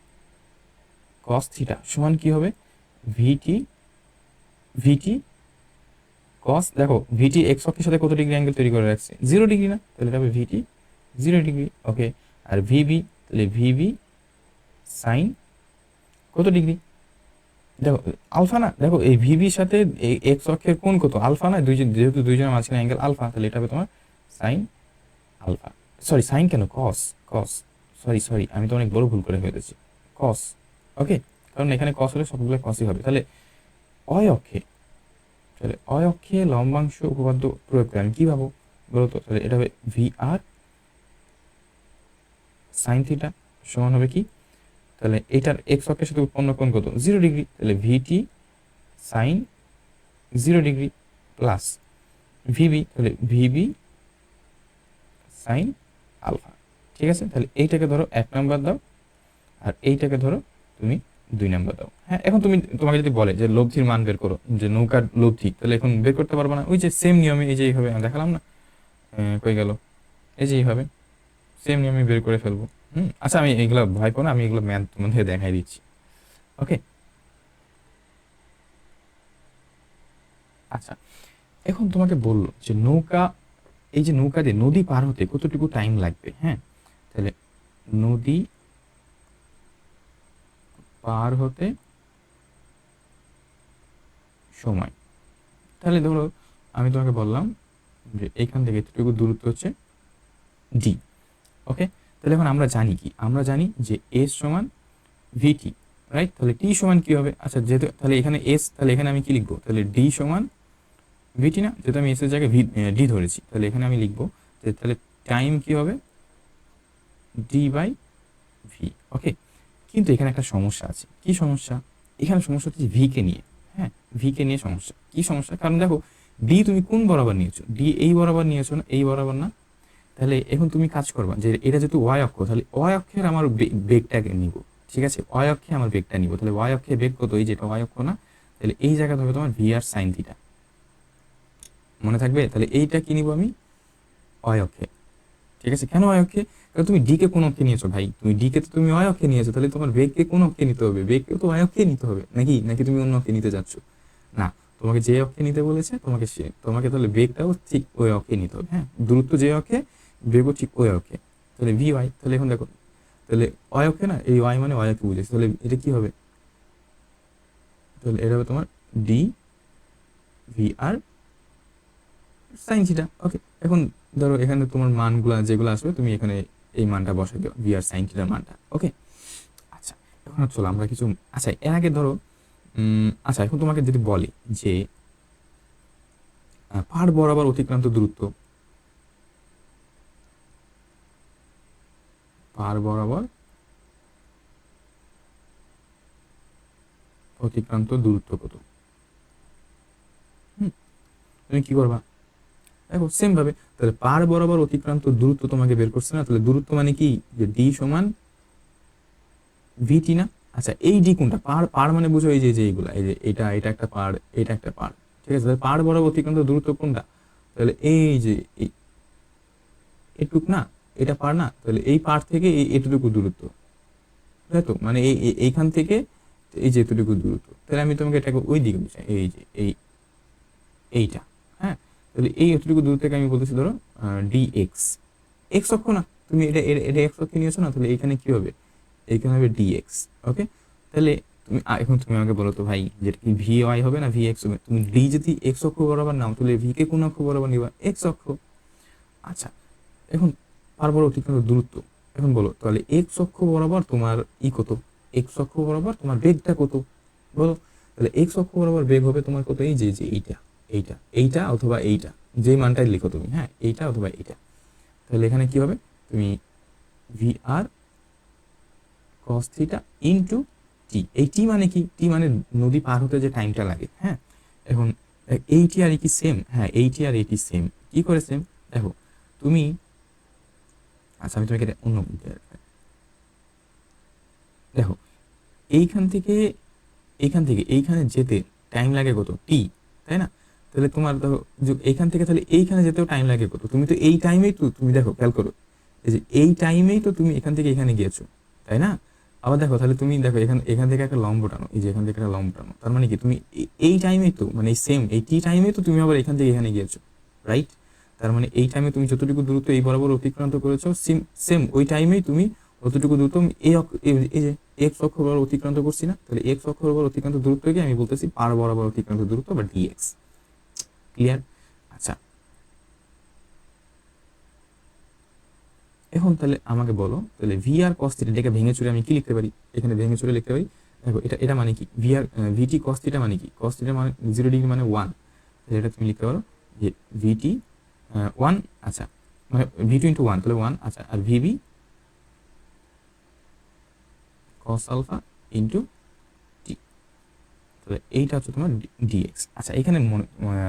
কস থিটা সমান কি হবে? ভিটি ভিটি কস, দেখো ভিটি এক্স অক্ষের সাথে কত ডিগ্রি অ্যাঙ্গেল তৈরি করে রাখছে? 0 ডিগ্রি না? তাহলে এটা হবে ভিটি 0 ডিগ্রি। ওকে, আর ভিবি, তাহলে ভিবি সাইন কত ডিগ্রি? দেখো আলফা না? দেখো এই ভিবির সাথে এই এক্স অক্ষের কোণ কত? আলফা না? যেহেতু দুইজনের মাঝখানে অ্যাঙ্গেল আলফা, তাহলে এটা হবে তোমার সাইন আলফা। সরি সাইন কেন, কস, সরি আমি তো অনেক বড় ভুল করে ফেলেছি, কস। ওকে, কারণ এখানে কস হলে সবগুলো কসই হবে। তাহলে অয় অক্ষে, লম্বাংশ উপপাদ্য প্রয়োগ করে আমি কি ভাবো বলো তো? তাহলে এটা হবে ভি আর সাইন থিটা সমান হবে কি? তাহলে এটার এক্স অক্ষের সাথে উৎপন্ন কোণ কত? 0 ডিগ্রি, তাহলে VT sine 0 degree plus VB, তাহলে ভিবি সাইন আলফা। ঠিক আছে, তাহলে এইটাকে ধরো 1 নাম্বার দাও আর এইটাকে ধরো তুমি 2 নাম্বার দাও। হ্যাঁ, এখন তোমাকে যদি বলে যে লব্ধির মান বের করো, যে নৌকার লব্ধি, তাহলে এখন বের করতে পারবে না। ওই যে সেম নিয়মে এই যে এইভাবে আমি দেখালাম না, কই গেল? এই যে এইভাবে সেম নিয়মে বের করে ফেলবো। আচ্ছা, আমি এগুলো ভয় পাবো না, আমি এগুলো ম্যাথ তোমাদের দেখাই দিচ্ছি। ওকে, আচ্ছা, এখন তোমাকে বললো যে নৌকা, এই যে নৌকা দিয়ে নদী পার হতে কতটুকু টাইম লাগবে, হ্যাঁ, তাহলে নদী পার হতে সময়, তাহলে ধরো আমি তোমাকে বললাম যে এখান থেকে এতটুকু দূরত্ব হচ্ছে ডি। ওকে, তাহলে এখন আমরা জানি কি, আমরা জানি যে এস সমান ভিটি, রাইট? তাহলে টি সমান কি হবে, আচ্ছা যেহেতু তাহলে এখানে এস, তাহলে এখানে আমি কি লিখবো, তাহলে ডি সমান ভিটি না, যেহেতু আমি এস এর জায়গায় ডি ধরেছি, তাহলে এখানে আমি লিখবো যে তাহলে টাইম কি হবে ডি বাই ভি। ওকে, কিন্তু এখানে একটা সমস্যা আছে। কি সমস্যা? এখানে সমস্যা হচ্ছে ভি কে নিয়ে। হ্যাঁ, ভি কে নিয়ে সমস্যা। কি সমস্যা? কারণ দেখো ডি তুমি কোন বরাবর নিয়েছো, ডি এই বরাবর নিয়েছো না, এই বরাবর না। তাহলে এখন তুমি কাজ করবা যে এটা যেহেতু ওয়াই অক্ষ, তাহলে ওয়াই অক্ষের আমার বেগটাকে নিব, ঠিক আছে, ওয়াই অক্ষে আমার বেগটা নিব। তাহলে ওয়াই অক্ষে বেগ কত, এই যেটা ওয়াই অক্ষ না, তাহলে এই জায়গাতে হবে তোমার ভি আর সাইন থিটা, মনে থাকবে? তাহলে এইটা কি নিব আমি, ওয়াই অক্ষে, ঠিক আছে। কেন ওয়াই অক্ষে? কারণ তুমি ডি কে কোন অক্ষে নিয়েছো ভাই, তুমি ডি কে তো তুমি ওয়াই অক্ষে নিয়েছো, তাহলে তোমার বেগকে কোন অক্ষে নিতে হবে, বেগকে তো ওয়াই অক্ষে নিতে হবে, নাকি নাকি তুমি অন্য অক্ষে নিতে যাচ্ছ? না, তোমাকে যে অক্ষে নিতে বলেছে তোমাকে তোমাকে তাহলে বেগটাও ঠিক ওই অক্ষে নিতে হবে। হ্যাঁ, দূরত্ব যে অক্ষে, বেগও ঠিক ওই অক্ষে। তাহলে ভি ওয়াই, তাহলে এখন দেখো, তাহলে ওয়াই অক্ষে না, এই ওয়াই মানে ওয়াই অক্ষে বুঝেছি, তাহলে এটা কি হবে, তাহলে এটা হবে তোমার ডি ভি আর সাইন থিটা। ওকে, এখন ধরো এখানে তোমার মানগুলা যেগুলো আসবে তুমি এখানে এই মানটা বসাই দিও, ভি আর সাইন থিটার মানটা। ওকে, আচ্ছা এখন চলো আমরা কিছু, আচ্ছা এর আগে ধরো আচ্ছা এখন তোমাকে যদি বলে যে পাড় বরাবর অতিক্রান্ত দূরত্ব, পাড় বরাবর অতিক্রান্ত দূরত্ব কত, তুমি কি করবা? দেখো সেম ভাবে, তাহলে পাড় বরাবর অতিক্রান্ত দূরত্ব তোমাকে বের করছে না, তাহলে দূরত্ব মানে কি, যে ডি সমান ভিটি না। আচ্ছা এই ডি কোনটা, পাড় পাড় মানে বুঝো এই যে যে এইগুলা, এই যে এটা এটা একটা পাড়, এটা একটা পাড়, ঠিক আছে। তাহলে পাড় বরাবর অতিক্রান্ত দূরত্ব কোনটা, তাহলে এই যে এটুক না, এটা পাড় না, তাহলে এই পাড় থেকে এই এতটুকু দূরত্ব, তাই তো, মানে এইখান থেকে এই যে এতটুকু দূরত্ব, তাহলে আমি তোমাকে এটাকে ওই দিকে বুঝাই, এই যে এইটা, হ্যাঁ। তাহলে এই এতটুকু দূর থেকে আমি বলতেছি ধরো ডি এক্স, এক্স অক্ষ না, তুমি এটা এটা এক্স অক্ষে নিয়েছো না, তাহলে এইখানে কি হবে, এইখানে হবে ডি এক্স। ওকে, তাহলে তুমি এখন তুমি আমাকে বলো তো ভাই, যেটা কি ভি ওয়াই হবে না ভি এক্স হবে? তুমি ডি যদি এক্স অক্ষ বরাবর নাও, তাহলে ভি কে কোন অক্ষ বরাবর নিবা, এক্স অক্ষ। আচ্ছা এখন পার্বর অতিক্রান্ত দূরত্ব, এখন বলো তাহলে এক্স অক্ষ বরাবর তোমার ই কত, এক্স অক্ষ বরাবর তোমার বেগটা কত, বলো? তাহলে এক্স অক্ষ বরাবর বেগ হবে তোমার কত, এই যে যে এইটা, এইটা এইটা অথবা এইটা, যে মানটাই লিখো তুমি, হ্যাঁ, এইটা অথবা এইটা। তাহলে এখানে কি হবে, তুমি ভি আর কস থিটা ইনটু টি, এই টি মানে কি, টি মানে নদী পার হতে যে টাইমটা লাগে, হ্যাঁ। এখন এইটি আর কি সেম, হ্যাঁ এইটি আর এইটি সেম, কি করে সেম, দেখো তুমি, আচ্ছা আমি তোমাকে এটা অন্য, দেখো এইখান থেকে এইখান থেকে এইখানে যেতে টাইম লাগে কত, টি, তাই না? তাহলে তোমার দেখো এইখান থেকে তাহলে এইখানে যেতেও টাইম লাগে কত, তুমি তো এই টাইমেই তো, তুমি দেখো খেয়াল করো, এই যে এই টাইমেই তো তুমি এখান থেকে এখানে গিয়েছো, তাই না? আবার দেখো তাহলে তুমি দেখো এখান এখান থেকে একটা লম্ব টানো, এই যে এখান থেকে একটা লম্ব টানো, তার মানে কি তুমি এই টাইমেই তো, মানে এই সেম এই টি টাইমেই তো তুমি আবার এখান থেকে এখানে গিয়েছো, রাইট? তার মানে এই টাইমে তুমি যতটুকু দূরত্ব এই বরাবর অতিক্রান্ত করেছো, সেম সেম ওই টাইমেই তুমি অতটুকু দূরত্ব এই যে এক্স অক্ষ বরাবর অতিক্রান্ত করছি না, তাহলে এক্স অক্ষ বরাবর অতিক্রান্ত দূরত্বকে আমি বলতেছি পার বরাবর অতিক্রান্ত দূরত্ব বা ডিএক্স। ক্লিয়ার? আচ্ছা এখন তাহলে আমাকে বলো, তাহলে ভি আর কস থিটা, এটাকে ভেঙে চুরে আমি কি লিখতে পারি, এখানে ভেঙে চুরে লিখতে পারি, দেখো এটা এটা মানে কি, ভি আর ভিটি কস থিটা মানে কি, কস থিটা মানে 0 ডিগ্রি মানে 1, তাহলে এটা তুমি লিখতে পারো যে ভিটি 1, আচ্ছা মানে ভি2 ইন্টু 1, তাহলে 1, আচ্ছা আর VB cos alpha into T, তাহলে এইটা হচ্ছে তোমার ডিএক্স। আচ্ছা এখানে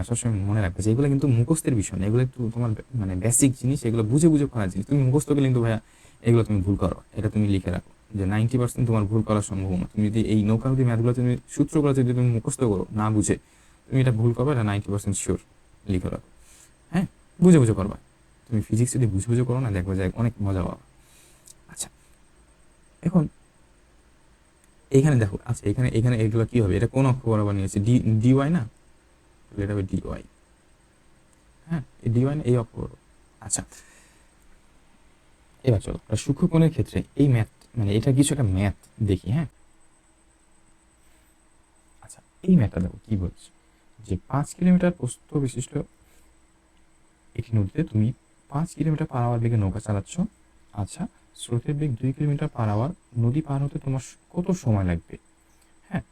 সবসময় মনে রাখবে যে এগুলো কিন্তু মুখস্থের বিষয় না, এগুলো একটু তোমার মানে বেসিক জিনিস, এগুলো বুঝে বুঝে করার জিনিস, তুমি মুখস্থ করলে কিন্তু ভাইয়া এগুলো তুমি ভুল করো, এটা তুমি লিখে রাখো যে 90% তোমার ভুল করার সম্ভাবনা, তুমি যদি এই নৌকা নদী ম্যাথগুলো তুমি সূত্রগুলো যদি তুমি মুখস্থ করো না বুঝে, তুমি এটা ভুল করবে, এটা 90% শিওর, লিখে রাখো। হ্যাঁ, বুঝে বুঝে করবা, তুমি ফিজিক্স যদি বুঝে বুঝে করো না, দেখবে যে অনেক মজা পাবা। আচ্ছা এখন এখানে দেখো, আচ্ছা এখানে এখানে এগুলো কি হবে, এটা কোন অক্ষ বরাবর নিয়েছে, ডি ওয়াই না, তাহলে এটা হবে ডি ওয়াই। হ্যাঁ, এই ডি ওয়াই এই অক্ষ বরাবর। আচ্ছা, এবার চলো আমরা সূক্ষ্মকোণের ক্ষেত্রে এই ম্যাথ, মানে এটা কিছু একটা ম্যাথ দেখি। হ্যাঁ, আচ্ছা, এই ম্যাথটা দেখো কি বলছে, যে 5 কিলোমিটার প্রস্থ বিশিষ্ট একটি নদীতে তুমি 5 কিলোমিটার পার আওয়ার বেগে নৌকা চালাচ্ছ। আচ্ছা, স্রোতের বেগ 2 কিলোমিটার পার আওয়ার, নদী পার হতে তোমার কত সময় লাগবে? হ্যাঁ,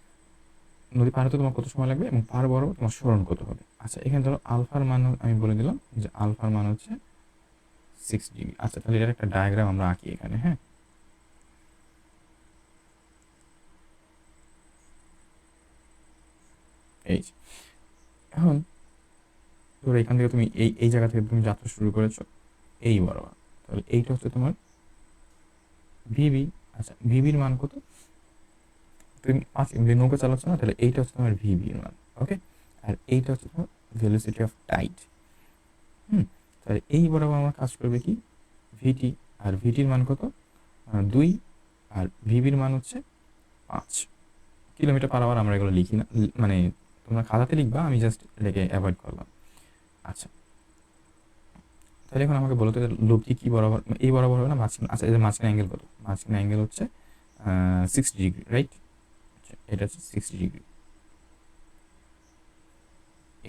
নদী পার হতে তোমার কত সময় লাগবে এবং পার বরাবর তোমার সরণ কত হবে? আচ্ছা, এখানে ধরো আলফার মান আমি বলে দিলাম যে আলফার মান হচ্ছে 6 ডিগ্রি। আচ্ছা, তাহলে এটার একটা ডায়াগ্রাম আমরা আঁকি এখানে। হ্যাঁ, এই যে। এখন ধরো এখান থেকে তুমি এই এই জায়গা থেকে তুমি যাত্রা শুরু করেছো এই বরাবর, তাহলে এইটা হচ্ছে তোমার ভিবি। আচ্ছা, ভিবির মান কত? তুমি নৌকা চালাচ্ছ না, তাহলে এইটা হচ্ছে তোমার ভিবির মান। ওকে, আর এইটা হচ্ছে তোমার ভেলোসিটি অফ টাইড। তাহলে এই বরাবর আমার কাজ করবে কি ভিটি, আর ভিটির মান কত? 2, আর ভিবির মান হচ্ছে 5 কিলোমিটার পার আওয়ার। আমরা এগুলো লিখি না, মানে তোমরা খাতাতে লিখবা, আমি জাস্ট এটাকে অ্যাভয়েড করলাম। আচ্ছা, তাহলে এখন আমাকে বলো তো লুপটি কি বরাবর, এই বরাবর হবে না মাঝখানে? আচ্ছা, এর মাঝখানে অ্যাঙ্গেল কত? মাঝখানে অ্যাঙ্গেল হচ্ছে 60 ডিগ্রি, রাইট? এটা হচ্ছে 60 ডিগ্রি,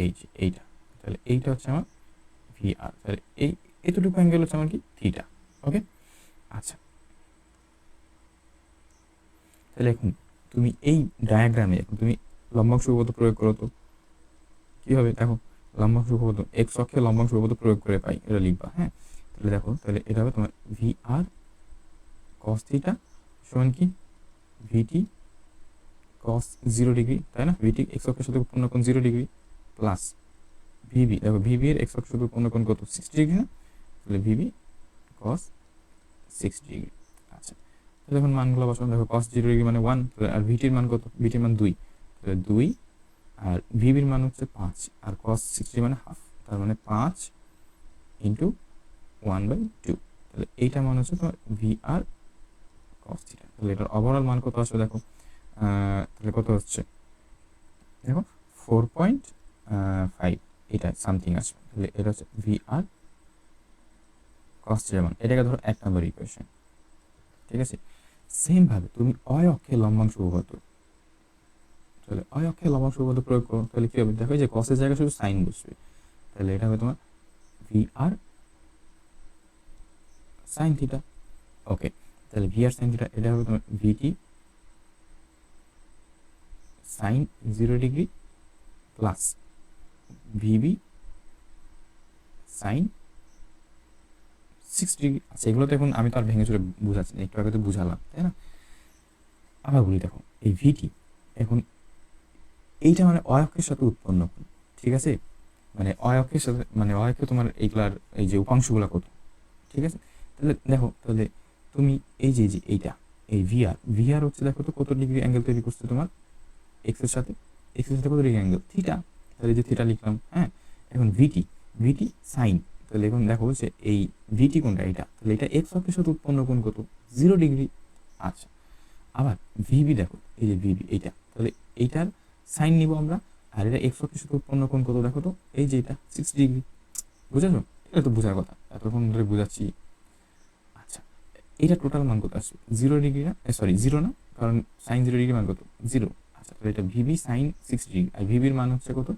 এই যে এইটা। তাহলে এইটা হচ্ছে আমার ভি আর, তাহলে এই এতটুকু অ্যাঙ্গেল হচ্ছে আমার কি থিটা। ওকে, আচ্ছা, তাহলে এখন তুমি এই ডায়াগ্রামে এখন তুমি লম্বাংশ উপপাদ্য প্রয়োগ করো তো কি হবে দেখো। লম্বাংশ উপপাদ্য এক্স অক্ষে লম্বাংশ উপপাদ্য প্রয়োগ করে পাই, এটা লিখবা। হ্যাঁ, তাহলে দেখো, তাহলে এটা হবে তোমার ভি আর কস থিটা সমান কি ভিটি কস 0 ডিগ্রি, তাই না? ভিটি এক্স অক্ষের সাথে উৎপন্ন কোণ 0 ডিগ্রি প্লাস ভিবি, দেখো ভিবি এর এক্স অক্ষের সাথে উৎপন্ন কোণ কত? 60 ডিগ্রি না? তাহলে ভিবি কস 60 ডিগ্রি। আচ্ছা, তাহলে এখন মানগুলো বসানো, দেখো কস 0 ডিগ্রি মানে 1, আর ভিটির মান কত? ভিটির মান 2, তাহলে 2, আর ভিবির মান হচ্ছে 5, আর কস 60 মানে হাফ, তার মানে 5 ইন্টু 1/2। তাহলে এইটা মান হচ্ছে তোমার ভি আর কস থিটা। তাহলে এটার ওভারঅল মান কত আসবে দেখো, তাহলে কত হচ্ছে দেখো 4.5, এটা সামথিং আসবে। তাহলে এটা হচ্ছে ভি আর কস থিটা মান। এটাকে ধরো 1 নম্বর ইকুয়েশন। ঠিক আছে, সেম ভাবে তুমি অয় অক্ষে লম্বাংশ উপপাদ্য, তাহলে অয় অক্ষে লম্বাংশ উপপাদ্য প্রয়োগ করো, তাহলে কি হবে দেখো, যে কসের জায়গায় শুধু সাইন বসবে, তাহলে এটা হবে তোমার ভি আর সাইন থিটা। ওকে, তাহলে ভি আর সাইন থিটা, এটা হবে তোমার VT sine 0 degree plus VB sine 6 degree. আচ্ছা, এগুলো তো এখন আমি তো আর ভেঙে চুরে বুঝাচ্ছি না, একটু আগে তো বুঝালাম, তাই না? আবার বলি, দেখো এই ভিটি এখন এইটা মানে অয়ক্ষের সাথে উৎপন্ন কোণ, ঠিক আছে? মানে অয়ক্ষের সাথে, মানে অয়ক্ষে তোমার এইগুলার এই যে উপাংশগুলো কত, ঠিক আছে? তাহলে দেখো, তাহলে তুমি এই যে এইটা এই ভিআর, ভিআর হচ্ছে দেখো তো কত ডিগ্রি অ্যাঙ্গেল তৈরি করছে তোমার এক্স এর সাথে, এক্স এর সাথে কত ডিগ্রি অ্যাঙ্গেল? থিটা। তাহলে যে থিটা লিখলাম। হ্যাঁ, এখন ভিটি, ভিটি সাইন, তাহলে এখন দেখো যে এই ভিটি কোনটা? এটা, তাহলে এটা এক্স অক্ষের সাথে উৎপন্ন কোণ কত? 0 ডিগ্রি। আচ্ছা, আবার ভিবি দেখো, এই যে ভিবি এইটা, তাহলে এইটার সাইন নিব আমরা, আর এটা এক্স অক্ষের সাথে উৎপন্ন কোণ কত দেখো তো, এই যে এটা 6 ডিগ্রি। বুঝেছো? এটা তো বোঝার কথা, এতক্ষণ ধরে বুঝাচ্ছি। আচ্ছা, এটা টোটাল মান কত আসবে? 0 ডিগ্রি না, সরি 0 না, কারণ সাইন 0 ডিগ্রি মান কত? 0। আচ্ছা, তাহলে এটা ভিবি সাইন 6 ডিগ্রি, আর ভিবির মান হচ্ছে কত?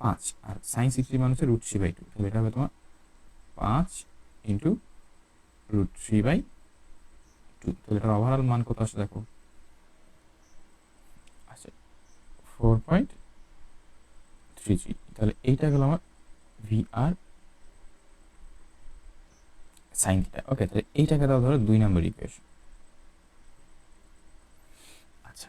5, আর সাইন 60 মান হচ্ছে √3/2, তাহলে এটা হবে তোমার 5 ইন্টু √3/2। তাহলে এটার ওভারঅল মান কত আসে দেখো, আচ্ছা 4.33। তাহলে এইটা গেল আমার ভি আর সাইন থিটা। ওকে, তাহলে এইটাকে দাও ধরো 2 নম্বর ইকুয়েশন। আচ্ছা,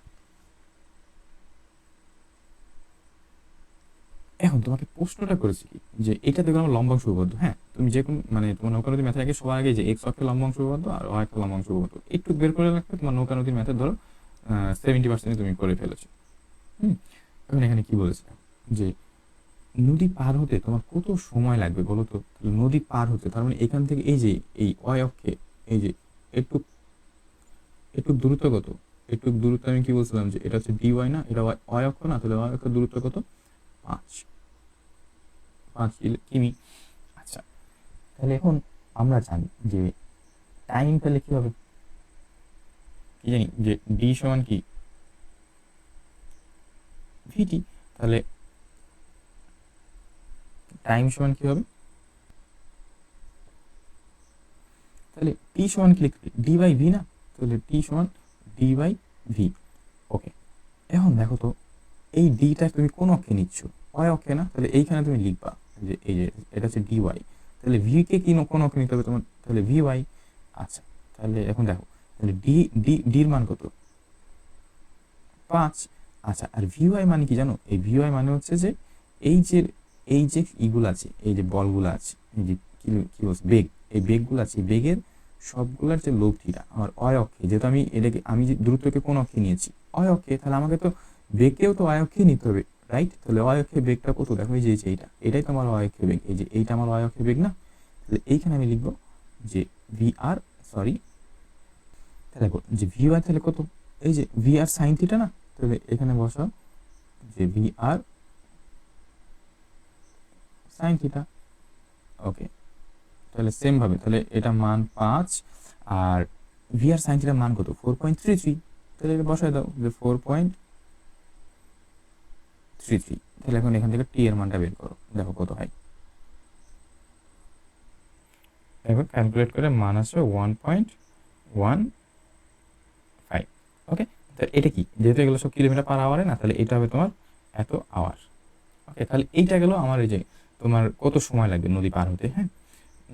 এখন তোমাকে প্রশ্নটা করেছি কি, যে এটা দেখো আমার লম্বাংশ উপপাদ্য। হ্যাঁ, তুমি যে কোনো মানে তোমার নৌকা নদীর ম্যাথের আগে সবার আগে যে এক্স অক্ষে লম্বাংশ উপপাদ্য আর অয় অক্ষে লম্বাংশ উপপাদ্য একটু বের করে রাখবে, তোমার নৌকা নদীর ম্যাথের ধরো 70% তুমি করে ফেলেছো। এখন এখানে কি বলেছে, যে নদী পার হতে তোমার কত সময় লাগবে বলো তো? নদী পার হতে, তার মানে এখান থেকে এই যে এই অয় অক্ষে এই যে একটু একটু দূরত্ব কত? একটু দূরত্ব আমি কি বলছিলাম, যে এটা হচ্ছে ডি ওয়াই না, এটা অয় অক্ষ না, তাহলে অয় অক্ষের দূরত্ব কত? 5 কিমি। তাহলে এখন আমরা জানি যে টাইম পেলে কি হবে, কি জানি যে ডি সমান কি ভিটি। তাহলে টাইম সমান কি হবে, তাহলে টি সমান কি লিখতে ডি বাই ভি না, তাহলে টি সমান ডি বাই ভি। ওকে, এখন দেখো তো এই ডিটা তুমি কোন অক্ষে নিচ্ছ, অয় অক্ষে না, তাহলে এইখানে তুমি লিখবা যে এই যে এটা হচ্ছে ডি ওয়াই, তাহলে ভি কে কি কোন অক্ষে নিতে হবে তোমার, তাহলে ভি ওয়াই। আচ্ছা, তাহলে এখন দেখো তাহলে ডি ডি ডির মান কত 5। আচ্ছা, আর ভি ওয়াই মানে কি জানো, এই ভি ওয়াই মানে হচ্ছে যে এই যে এই যে ইগুলো আছে, এই যে বলগুলো আছে, এই যে কি বলছে বেগ, এই বেগগুলো আছে, এই বেগের সবগুলোর যে লোভ থিটা আমার অয় অক্ষে, যেহেতু আমি এটাকে আমি যে দ্রুতকে কোন অক্ষে নিয়েছি অয় অক্ষে, তাহলে আমাকে তো বেগকেও তো অয় অক্ষে নিতে হবে, রাইট। তাহলে অয় অক্ষে বেগটা কত দেখো, এই যে এইটা, এটাই তো আমার অয় অক্ষে বেগ, এই যে এইটা আমার অয় অক্ষে বেগ না। তাহলে এইখানে আমি লিখবো যে ভি আর সরি, তাহলে যে ভি ওয়াই তাহলে কত, এই যে ভি আর সাইন থিটা না, তাহলে এখানে বসাও যে ভি আর সাইন থিটা। ওকে, তাহলে সেম ভাবে তাহলে এটা মান 5 আর ভি আর সাইন থিটার মান কত 4.33, তাহলে এটা বসায় দাও যে 4.33। তাহলে এখন এখান থেকে টি এর মানটা বের করো, দেখো কত হয়, দেখো ক্যালকুলেট করে মান আসবে 1.15। ওকে, তো এটা কি, যেহেতু এগুলো সব কিলোমিটার পার আওয়ারে না, তাহলে এটা হবে তোমার এত আওয়ার। ওকে, তাহলে এইটা গেল আমার এই যে তোমার কত সময় লাগবে নদী পার হতে, হ্যাঁ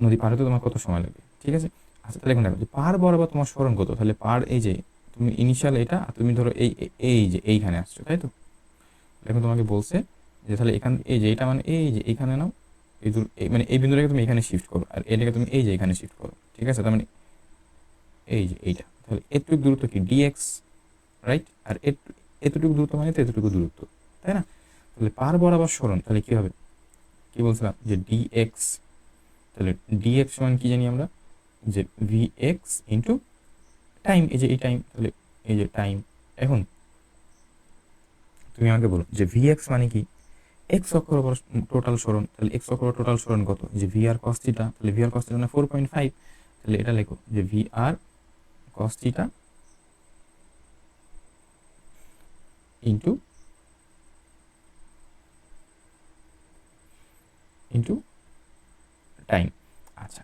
নদী পার হতে তোমার কত সময় লাগবে, ঠিক আছে। আচ্ছা, তাহলে এখন দেখো যে পার বরাবর তোমার সরণ কত, তাহলে পার এই যে তুমি ইনিশিয়াল এটা আর তুমি ধরো এই যে এইখানে আসছো, তাই তো। এখন তোমাকে বলছে যে তাহলে এখান এই যে এটা মানে এই যে এইখানে নাও, মানে এই বিন্দুটাকে তুমি এখানে শিফট করো আর এটাকে তুমি এই যে এখানে শিফট করো, ঠিক আছে। তার মানে এই যে এইটা, তাহলে এতটুকু দূরত্ব কি ডিএক্স, রাইট। আর এতটুকু দূরত্ব মানে তো এতটুকু দূরত্ব, তাই না। তাহলে পার বরাবর সরণ তাহলে কি হবে, কি বলছিলাম যে ডিএক্স, তাহলে ডিএক্স সমান কি জানি আমরা যে ভিএক্স ইন্টু টাইম, এই যে এই টাইম, তাহলে এই যে টাইম। এখন তুমি আমাকে বলো যে ভিএক্স মানে কি, এক্স অক্ষর উপর টোটাল সরণ, তাহলে এক্স অক্ষর টোটাল সরণ কত, যে ভি আর কস থিটা, তাহলে ভি আর কস থিটা মানে 4.5, তাহলে এটা লেখো যে ভি আর cos theta into into time. আচ্ছা,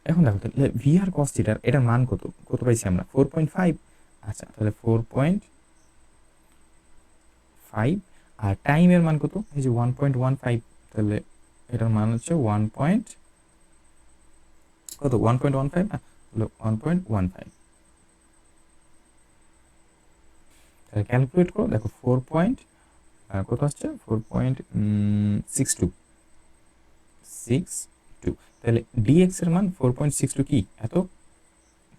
এখন দেখো তাহলে ভি আর কস থিটার এটার মান কত, কত পাইছি আমরা 4.5। আচ্ছা, তাহলে 4.5 আর টাইমের মান কত, এই যে 1.15, তাহলে এটার মান হচ্ছে 1.15 না, তাহলে 1.15। তাহলে ক্যালকুলেট করো, দেখো কত আসছে 4.62, তাহলে ডিএক্স এর মান 4.62 কি এত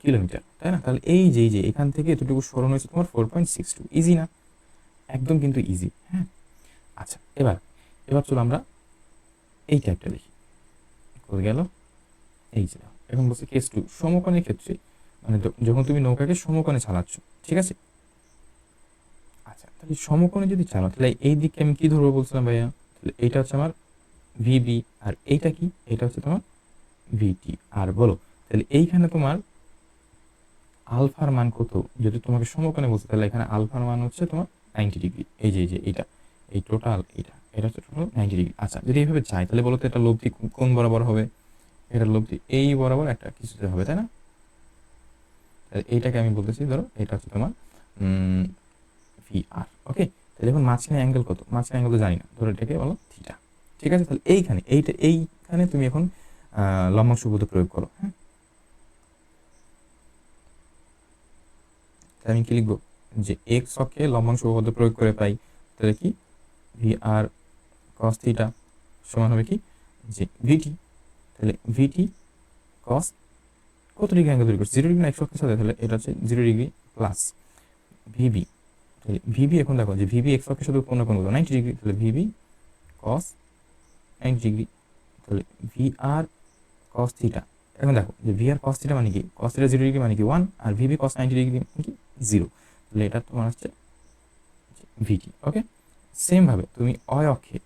কিলোমিটার, তাই না। তাহলে এই যে এখান থেকে এতটুকু সরণ হয়েছে তোমার 4.62, ইজি না, একদম কিন্তু ইজি, হ্যাঁ। আচ্ছা, এবার চলো আমরা এই টাইপটা দেখি, কোথায় গেল, এই যে এখন বলছে কেস 2 সমকোণের ক্ষেত্রে, মানে যখন তুমি নৌকাকে সমকোণে চালাচ্ছ, ঠিক আছে। আচ্ছা, তাহলে সমকোণে যদি চালাও তাহলে এই দিককে আমি কি ধরবো বলছিলাম ভাইয়া, তাহলে এইটা হচ্ছে আমার ভিবি আর এইটা কি, এটা হচ্ছে তোমার ভিটি। আর বলো তাহলে এইখানে তোমার আলফার মান কত, যদি তোমাকে সমকোণে বলছে তাহলে এখানে আলফার মান হচ্ছে তোমার 90 ডিগ্রি, এই যে এইটা, এই টোটাল এটা হচ্ছে টোটাল 90 ডিগ্রি। আচ্ছা, যদি এইভাবে চাই তাহলে বলো তো এটা লব্ধি কোন বরাবর হবে, এটা লব্ধি এই বরাবর একটা কিছুতে হবে, তাই না। তাহলে এইটাকে আমি বলতেছি ধরো এটা হচ্ছে তোমার ভি আর। ওকে, তাহলে এখন মাঝখানে অ্যাঙ্গেল কত, মাঝখানে অ্যাঙ্গেল তো জানি না, ধরো এটাকে বলো থিটা, ঠিক আছে। তাহলে এইখানে তুমি এখন লম্বাংশ উপপাদ্য প্রয়োগ করো, হ্যাঁ। আমি কি লিখবো যে এক্স অক্ষে লম্বাংশ উপপাদ্য প্রয়োগ করে পাই, তাহলে কি ভি আর কস থিটা সমান হবে কি যে ভিটি, তাহলে ভিটি কস কত ডিগ্রি অ্যাঙ্গেল তৈরি করছে 0 ডিগ্রি না এক্স অক্ষের সাথে, তাহলে এটা হচ্ছে 0 ডিগ্রি প্লাস ভিবি, তাহলে ভিবি এখন দেখো যে ভিবি এক্স অক্ষের সাথে উৎপন্ন কোণ কত 90 ডিগ্রি, তাহলে ভিবি কস 90 ডিগ্রি, তাহলে ভি আর কস থিটা। এখন দেখো যে ভি আর কস থিটা মানে কি, কস থিটা 0 ডিগ্রি মানে কি 1 আর ভিবি কস 90 ডিগ্রি মানে কি 0, তাহলে এটা তোমার হচ্ছে ভিটি। ওকে, সেম ভাবে তুমি অয় অক্ষে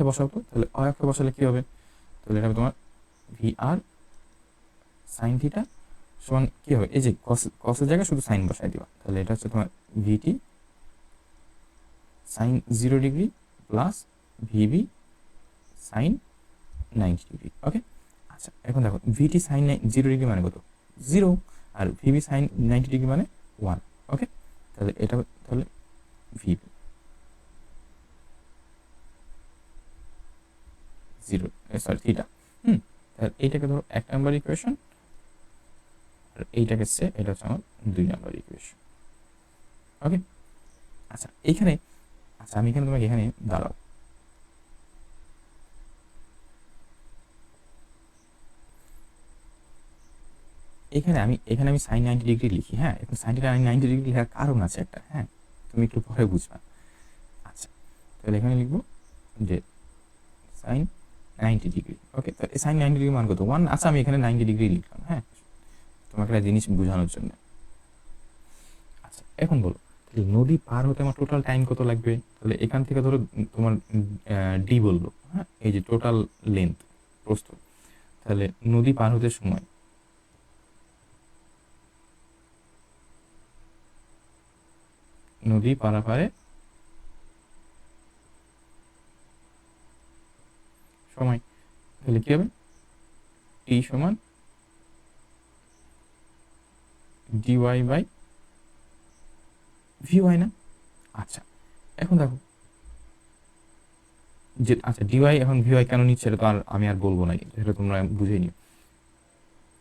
বসাও তো, তাহলে অয় অক্ষে বসালে কি হবে, তাহলে এটা হবে তোমার ভি আর সাইন থিটা সমান কি হবে, এই যে কসের জায়গায় শুধু সাইন বসাই দিবা, তাহলে এটা হচ্ছে তোমার VT sine 0 degree plus VB sine 90 degree. Okay, আচ্ছা এখন দেখো ভিটি সাইন 0 ডিগ্রি মানে কত, 0, আর ভিবি সাইন 90 ডিগ্রি মানে 1। ওকে, তাহলে এটা তাহলে ভিবি 0 সরি থিটা। তাহলে এইটাকে ধরো 1 নম্বর ইকুয়েশন, আর এইটাকে এটা হচ্ছে আমার 2 নম্বর ইকুয়েশন। ওকে, আচ্ছা এখানে, আচ্ছা আমি এখানে তোমাকে এখানে দাঁড়াও, এখানে আমি সাইন 90 ডিগ্রি লিখি। হ্যাঁ, এখন সাইন 90 ডিগ্রি লেখার কারণ আছে একটা, হ্যাঁ তুমি একটু পরে বুঝবা। আচ্ছা তাহলে এখানে লিখবো যে সাইন 90 ডিগ্রি। ওকে, তো সাইন 90 ডিগ্রি মান কত, 1। আচ্ছা আমি এখানে 90 ডিগ্রি লিখলাম, হ্যাঁ তোমাকে একটা জিনিস বোঝানোর জন্য। আচ্ছা এখন বলো নদী পার হতে আমার টোটাল টাইম কত লাগবে, তাহলে এখান থেকে ধরো তোমার ডি বললো, হ্যাঁ এই যে টোটাল লেন্থ প্রস্থ, তাহলে নদী পার হতে সময়, নদী পারাপারে সময়, তাহলে কি হবে টি সমান ডিওয়াই বাই ভিওয়াই না। আচ্ছা এখন দেখো যে, আচ্ছা ডিওয়াই এখন ভিওয়াই কেন নিচ্ছে এটা তো আর আমি আর বলবো না, কিন্তু সেটা তোমরা বুঝে নিও।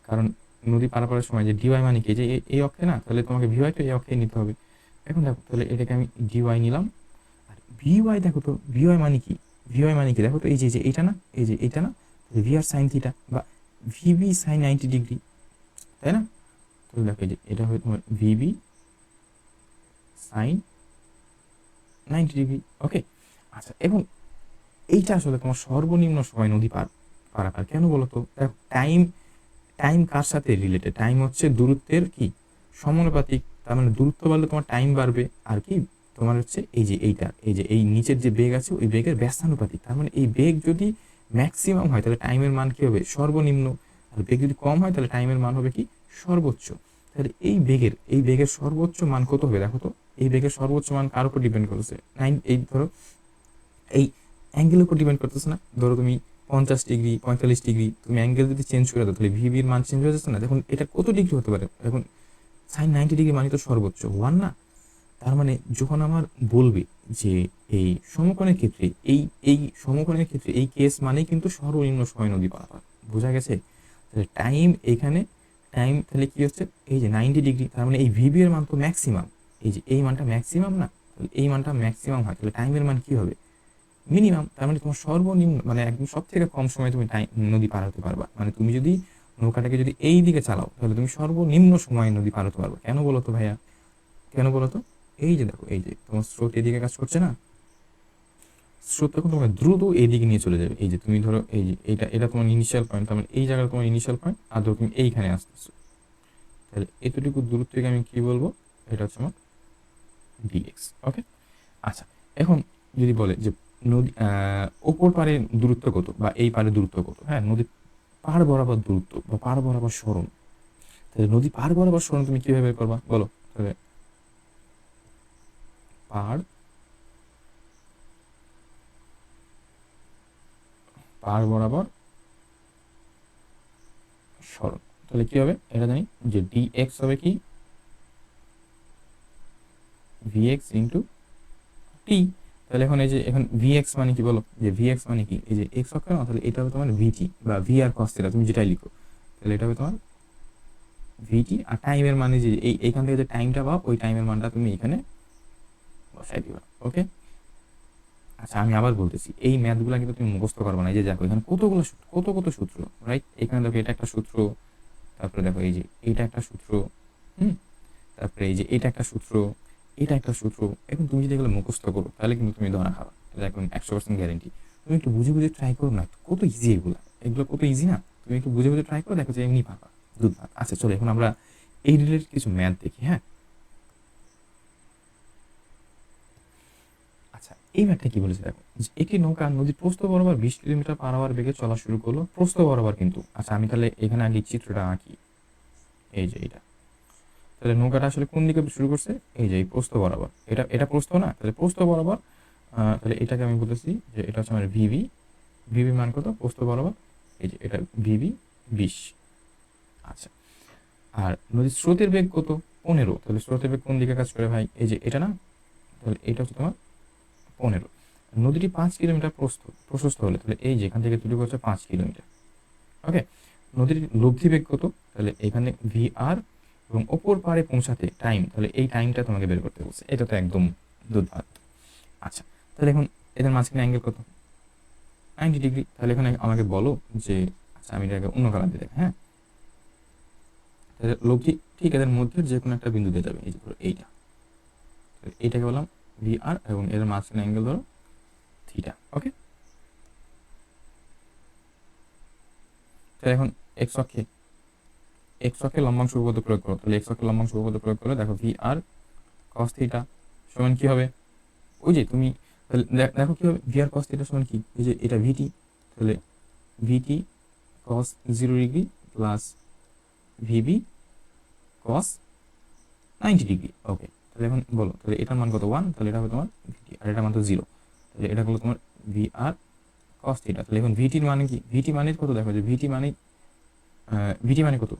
কারণ নদী পারাপারের সময় যে ডিওয়াই মানে কি, যে এই অক্ষে না, তাহলে তোমাকে ভিওয়াই তো এই অক্ষে নিতে হবে। এখন দেখো তাহলে এটাকে আমি ডিওয়াই নিলাম, আর ভিওয়াই দেখো তো ভিওয়াই মানে কি, ভিওয়াই মানে কি দেখো তো, এই যে এইটা না, এই যে এইটা না, ভি আর সাইন থিটা বা ভিবি সাইন 90 ডিগ্রি, তাই না। তাহলে দেখো এই যে এটা হবে তোমার ভিবি সাইন 90 ডিগ্রি। ওকে, আচ্ছা এখন এইটা আসলে তোমার সর্বনিম্ন সময় নদী পারাপার কেন বলো তো, দেখো টাইম, টাইম কার সাথে রিলেটেড, টাইম হচ্ছে দূরত্বের কি সমানুপাতিক, তার মানে দূরত্ব বাড়লে তোমার টাইম বাড়বে, আর কি তোমার হচ্ছে এই যে এইটা, এই যে এই নিচের যে বেগ আছে ওই বেগের ব্যস্তানুপাতিক, তার মানে এই বেগ যদি ম্যাক্সিমাম হয় তাহলে টাইমের মান কি হবে সর্বনিম্ন, আর বেগ যদি কম হয় তাহলে টাইমের মান হবে কি সর্বোচ্চ। তাহলে এই বেগের সর্বোচ্চ মান কত হবে দেখো তো, এই বেগের সর্বোচ্চ মান কার উপর ডিপেন্ড করছে, এই ধরো এই অ্যাঙ্গেলের উপর ডিপেন্ড করতেছে না, ধরো তুমি 50 ডিগ্রি 45 ডিগ্রি তুমি অ্যাঙ্গেল যদি চেঞ্জ করে দাও তাহলে ভিবির মান চেঞ্জ হয়ে যাচ্ছে না। দেখুন এটা কত ডিগ্রি হতে পারে, এখন সাইন 90 ডিগ্রি মানে তো সর্বোচ্চ 1 না। তার মানে যখন আমার বলবে যে এই সমকোণের ক্ষেত্রে এই সমকোণের ক্ষেত্রে এই কেস মানেই কিন্তু সর্বনিম্ন সময় নদী পারাপার, বোঝা গেছে। তাহলে টাইম এখানে, টাইম তাহলে কি হচ্ছে এই যে 90 ডিগ্রি, তার মানে এই ভিবি এর মান তো ম্যাক্সিমাম, এই যে এই মানটা ম্যাক্সিমাম না, তাহলে এই মানটা ম্যাক্সিমাম হয় তাহলে টাইমের মান কি হবে মিনিমাম, তার মানে তোমার সর্বনিম্ন মানে একদম সব থেকে কম সময় তুমি নদী পার হতে পারবা। মানে তুমি যদি নৌকাটাকে যদি এই দিকে চালাও তাহলে তুমি সর্বনিম্ন সময় নদী পার হতে পারবে। কেন বলো তো ভাইয়া, কেন বলো তো, এই যে দেখো এই যে তোমার স্রোত এদিকে কাজ করছে না, স্রোত তখন তোমার দ্রুত এইদিকে নিয়ে চলে যাবে। এই যে তুমি ধরো এই যে এটা তোমার ইনিশিয়াল পয়েন্ট, তার মানে এই জায়গায় তোমার ইনিশিয়াল পয়েন্ট, আর ধরো তুমি এইখানে আসতেছো, তাহলে এতটুকু দূরত্বকে আমি কি বলবো, এটা হচ্ছে আমার ডিএক্স। ওকে, আচ্ছা এখন যদি বলে যে নদী ওপর পারের দূরত্ব কত বা এই পারের দূরত্ব কত, হ্যাঁ নদী পার বরাবর দূরত্ব বা পার বরাবর সরণ, তাহলে নদী পার বরাবর সরণ তুমি কিভাবে বের করবা বলো, তাহলে পার পার বরাবর সরণ, তাহলে কি হবে এটা জানি যে ডিএক্স হবে কি ভিএক্স ইন্টু টি। তাহলে এখন এই যে এখন ভিএক্স মানে কি বলো, যে ভিএক্স মানে কি এই যে এক্স অক্ষ না, তাহলে এটা হবে তোমার ভিটি বা ভি আর কস থিটা তুমি যেটাই লিখো, তাহলে এটা হবে তোমার ভিটি। আর টাইমের মানে যে এইখান থেকে যে টাইমটা পাও ওই টাইমের মানটা তুমি এখানে বসাই দিবা। ওকে, আচ্ছা আমি আবার বলতেছি এই ম্যাথগুলো কিন্তু তুমি মুখস্থ করবে না, এই যে দেখো এখানে কতগুলো কত সূত্র, রাইট। এখানে দেখো এটা একটা সূত্র, তারপরে দেখো এই যে এটা একটা সূত্র, তারপরে এই যে এটা একটা সূত্র, এটা একটা সূত্র। এখন তুমি যদি এগুলো মুখস্থ করো তাহলে কিন্তু তুমি ধরা খাবা, এটা এখন 100% গ্যারেন্টি। তুমি একটু বুঝে বুঝে ট্রাই করো না, কত ইজি এগুলো কত ইজি না, তুমি একটু বুঝে বুঝে ট্রাই করো, দেখো যে এমনি পাবা দুধ ভাত। আচ্ছা চলো এখন আমরা এই রিলেটেড কিছু ম্যাথ দেখি। হ্যাঁ, আচ্ছা এই ম্যাথটা কি বলেছে দেখো, যে একটি নৌকা নদীর প্রস্থ বরাবর 20 কিলোমিটার/আওয়ার বেগে চলা শুরু করলো, প্রস্থ বরাবর কিন্তু। আচ্ছা আমি তাহলে এখানে আগে চিত্রটা আঁকি, এই যে এটা। তাহলে নৌকাটা আসলে কোন দিকে শুরু করছে, এই যে এই প্রস্থ বরাবর, এটা এটা প্রস্থ না, তাহলে প্রস্থ বরাবর। তাহলে এটাকে আমি বলতেছি যে এটা হচ্ছে আমার ভিবি। ভিবি মান কত প্রস্থ বরাবর, এই যে এটা ভিবি 20। আচ্ছা, আর নদীর স্রোতের বেগ কত, 15। তাহলে স্রোতের বেগ কোন দিকে কাজ করে ভাই, এই যে এটা না, তাহলে এটা হচ্ছে তোমার 15। নদীটি 5 কিলোমিটার প্রশস্ত হলে, তাহলে এই যে এখান থেকে তৈরি করছে 5 কিলোমিটার। ওকে, নদীর লব্ধি বেগ কত, তাহলে এখানে ভি আর, এবং ওপর পাড়ে পৌঁছাতে টাইম, তাহলে এই টাইমটা তোমাকে বের করতে বলছে। এটা তো একদম দুর্দান্ত। আচ্ছা, তাহলে এখন এদের মাঝখানে অ্যাঙ্গেল কত, 90 ডিগ্রি। তাহলে এখানে আমাকে বলো যে, আচ্ছা আমি এটাকে অন্য কালার দিয়ে দেখ, হ্যাঁ। তাহলে লব্ধি ঠিক এদের মধ্যে যে কোনো একটা বিন্দু দিয়ে যাবে, এই যে ধরো এইটা, এইটাকে বললাম ভি আর, এবং এদের মাঝখানে অ্যাঙ্গেল ধরো থিটা। ওকে, তাহলে এখন এক্স অক্ষে লম্বাংশ উপপাদ্য প্রয়োগ করো। তাহলে এক্স অক্ষে লম্বাংশ উপপাদ্য প্রয়োগ করলে দেখো ভি আর কস থিটা সমান কি হবে, ওই যে তুমি, তাহলে দেখো কি হবে, ভি আর কস থিটা সমান কি, এই যে এটা ভিটি, তাহলে VT cos 0 degree plus VB কস 90 ডিগ্রি। ওকে, তাহলে এখন বলো, তাহলে এটার মান কত 1, তাহলে এটা হবে তোমার ভিটি, আর এটার মান তো 0, তাহলে এটা হলো তোমার ভি আর কস থিটা। তাহলে এখন ভিটির মানে কি, ভিটি মানে কত, দেখো যে ভিটি মানে কত,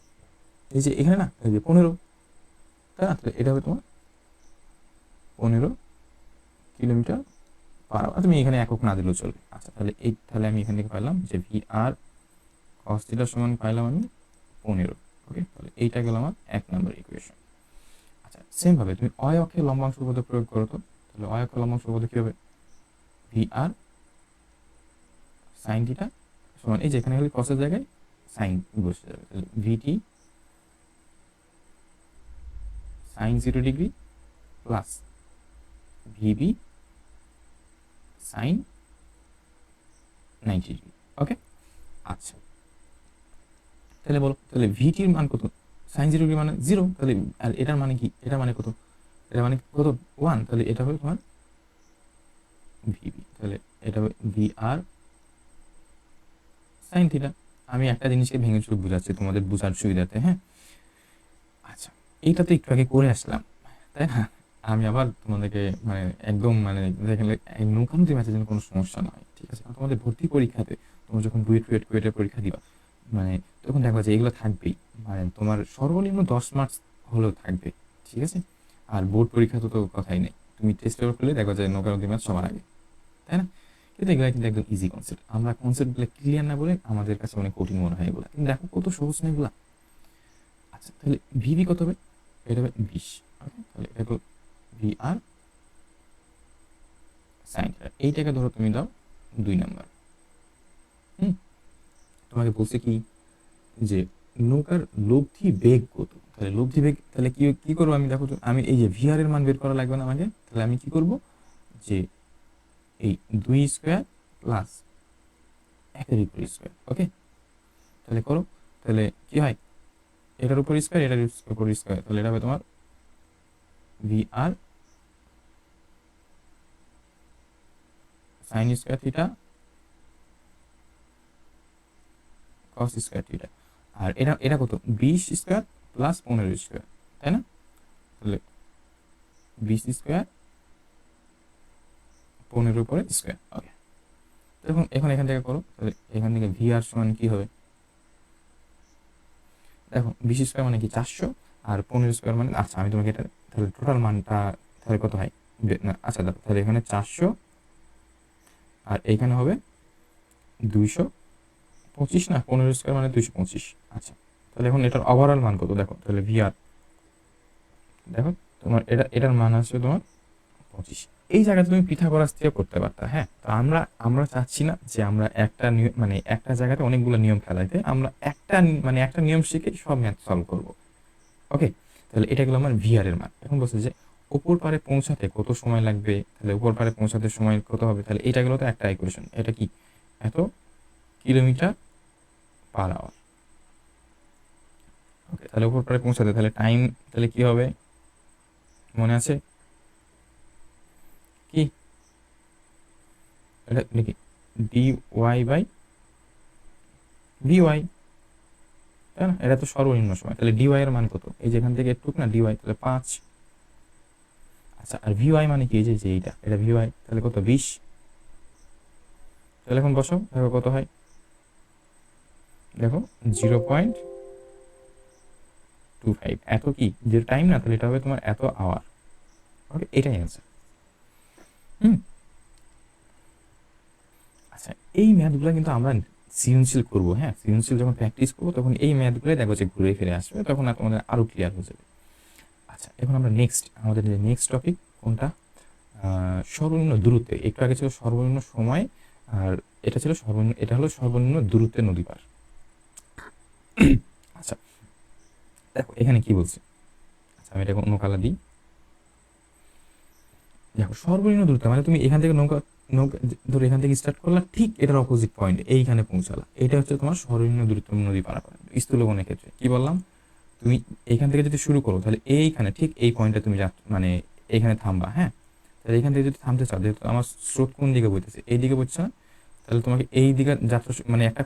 এই যে এখানে না, এই যে 15, তাই না। তাহলে এটা হবে তোমার 15 কিলোমিটার/আওয়ার। তুমি এখানে একক না দিলেও চলবে। আচ্ছা, তাহলে আমি এখান থেকে পাইলাম যে ভি আর কস থিটা সমান পাইলাম আমি 15। ওকে, তাহলে এইটা গেল আমার 1 নম্বর ইকুয়েশন। আচ্ছা, সেম ভাবে তুমি অয় অক্ষে লম্বাংশ উপপাদ্য প্রয়োগ করো তো। তাহলে অয় অক্ষে লম্বাংশ উপপাদ্য কি হবে, ভি আর সাইন থিটা সমান, এই যে এখানে হলে কসের জায়গায় সাইন বসে যাবে, তাহলে VT sine 0 degree plus VB sine 90 degree. Okay, আচ্ছা তাহলে বলো, তাহলে ভিটির মান কত, সাইন 0 ডিগ্রি মানে 0, তাহলে আর এটার মানে কি, এটার মানে কত, এটা মানে কত 1, তাহলে এটা হবে তোমার ভিবি, তাহলে এটা হবে ভি আর সাইন থিটা। আমি একটা জিনিসকে ভেঙে চুরে বুঝাচ্ছি তোমাদের বোঝার সুবিধাতে, হ্যাঁ। আচ্ছা, এইটা তো একটু আগে করে আসলাম, তাই না। আমি আবার তোমাদেরকে মানে একদম মানে দেখলে নৌকানদী ম্যাচের জন্য কোনো সমস্যা নয়, ঠিক আছে। আর তোমাদের ভর্তি পরীক্ষাতে তোমরা যখন বুয়েটের পরীক্ষা দিবা, মানে তখন দেখবা যে এগুলো থাকবেই, মানে তোমার সর্বনিম্ন 10 মার্কস হলেও থাকবে, ঠিক আছে। আর বোর্ড পরীক্ষা তো কথাই নেই, তুমি টেস্ট পেপার করলে দেখবা যে নৌকানদী ম্যাচ সবার আগে, তাই না। কিন্তু এগুলো কিন্তু একদম ইজি কনসেপ্ট, আমরা কনসেপ্টগুলো ক্লিয়ার না বলে আমাদের কাছে অনেক কঠিন মনে হয় এগুলো, কিন্তু দেখো কত সহজ না এগুলা। আচ্ছা, তাহলে ভিবি কত হবে, এটা হবে 20। ওকে, তাহলে এটা হলো ভি আর সাইন থিটা। এইটাকে ধরো তুমি দাও 2 নাম্বার। হুম, তোমাকে বলছে কি যে নৌকার লব্ধি বেগ কত, তাহলে লব্ধি বেগ, তাহলে কি কি করবো আমি, দেখো তো আমি এই যে ভি আর এর মান বের করা লাগবে না আমাকে, তাহলে আমি কি করব যে এই 2 স্কোয়ার প্লাস 1/2 স্কোয়ার। ওকে, তাহলে করো, তাহলে কি হয়, এটার উপর স্কোয়ার, এটার উপর স্কোয়ার, তাহলে এটা হবে তোমার ভি আর sine square theta cos square theta. আর এটা এটা কত, 20 স্কোয়ার প্লাস 15 স্কোয়ার, তাই না। তাহলে 20 স্কোয়ার 15 উপরে স্কোয়ার। ওকে, এখন এখন এখান থেকে করো, তাহলে এখান থেকে ভি আর সমান কি হবে, দেখো 20 স্কোয়ার মানে কি 400, আর 15 স্কোয়ার মানে, আচ্ছা আমি তোমাকে এটা তাহলে টোটাল মানটা তাহলে কত হয়, না আচ্ছা দেখো, তাহলে এখানে 400 আর এখানে হবে 225, না 15 স্কোয়ার মানে 225। আচ্ছা, তাহলে এখন এটার ওভারঅল মান কত দেখো, তাহলে ভি আর দেখো তোমার এটার মান আসছে তোমার 25। এই জায়গাতে তুমি পিথাগোরাস দিয়ে করতে পারতা, হ্যাঁ। তো আমরা আমরা চাচ্ছি না যে আমরা একটা মানে একটা জায়গাতে অনেকগুলো নিয়ম ফেলাইতে, আমরা মানে একটা নিয়ম শিখে সব ম্যাথ সলভ করব। ওকে, তাহলে এটা গেলো আমার ভিআর এর মান। এখন বলছে যে উপর পারে পৌঁছাতে কত সময় লাগবে, তাহলে উপর পারে পৌঁছাতে সময় কত হবে, তাহলে এটা গেলো তো একটা ইকুয়েশন, এটা কি এত কিলোমিটার/আওয়ার। ওকে, তাহলে উপর পারে পৌঁছাতে তাহলে টাইম, তাহলে কি হবে মনে আছে কি, এটা লিখি D Y by V Y, তাই না? এটা তো সর্বনিম্ন সময়, তাহলে ডি ওয়াই এর মান কত? এই যে এখান থেকে একটু না ডি ওয়াই, তাহলে 5। আচ্ছা, আর ভি ওয়াই মানে কি? এই যে এইটা, এটা ভি ওয়াই, তাহলে কত? 20। তাহলে এখন বসাও, দেখো কত হয়। দেখো 0.25, এত কি যে টাইম না, তাহলে এটা হবে তোমার এত আওয়ার। ওকে, এটাই অ্যান্সার। হুম। আচ্ছা, এই ম্যাথগুলো কিন্তু আমরা সৃজনশীল করবো, হ্যাঁ, সৃজনশীল যখন প্র্যাকটিস করবো তখন এই ম্যাথগুলো দেখো যে ঘুরে ফিরে আসবে, তখন আর তোমাদের আরো ক্লিয়ার হয়ে যাবে। আচ্ছা, এখন আমরা আমাদের যে নেক্সট টপিক কোনটা, সর্বনিম্ন দূরত্বে। একটু আগে ছিল সর্বনিম্ন সময়, আর এটা ছিল সর্বনিম্ন, এটা হলো সর্বনিম্ন দূরত্বের নদী পার। আচ্ছা, দেখো এখানে কি বলছে। আচ্ছা, আমি এটা অন্য কালার দিই। দেখো সর্বনিম্ন দূরত্ব মানে তুমি এখান থেকে নৌকা নৌকা ধরো এখান থেকে স্টার্ট করলা, ঠিক এটার অপোজিট পয়েন্ট এইখানে পৌঁছালা, এটা হচ্ছে তোমার সর্বনিম্ন দূরত্ব নদী পারাপার। স্থূলকোণের ক্ষেত্রে কি বললাম, তুমি এখান থেকে যদি শুরু করো তাহলে এইখানে ঠিক এই পয়েন্টে তুমি মানে এখানে থামবা, হ্যাঁ। তাহলে এখান থেকে যদি থামতে চাও, যেহেতু আমার স্রোত কোন দিকে বইতেছে, এই দিকে বইছে না, তাহলে তোমাকে এই দিকে যাত্রা মানে একটা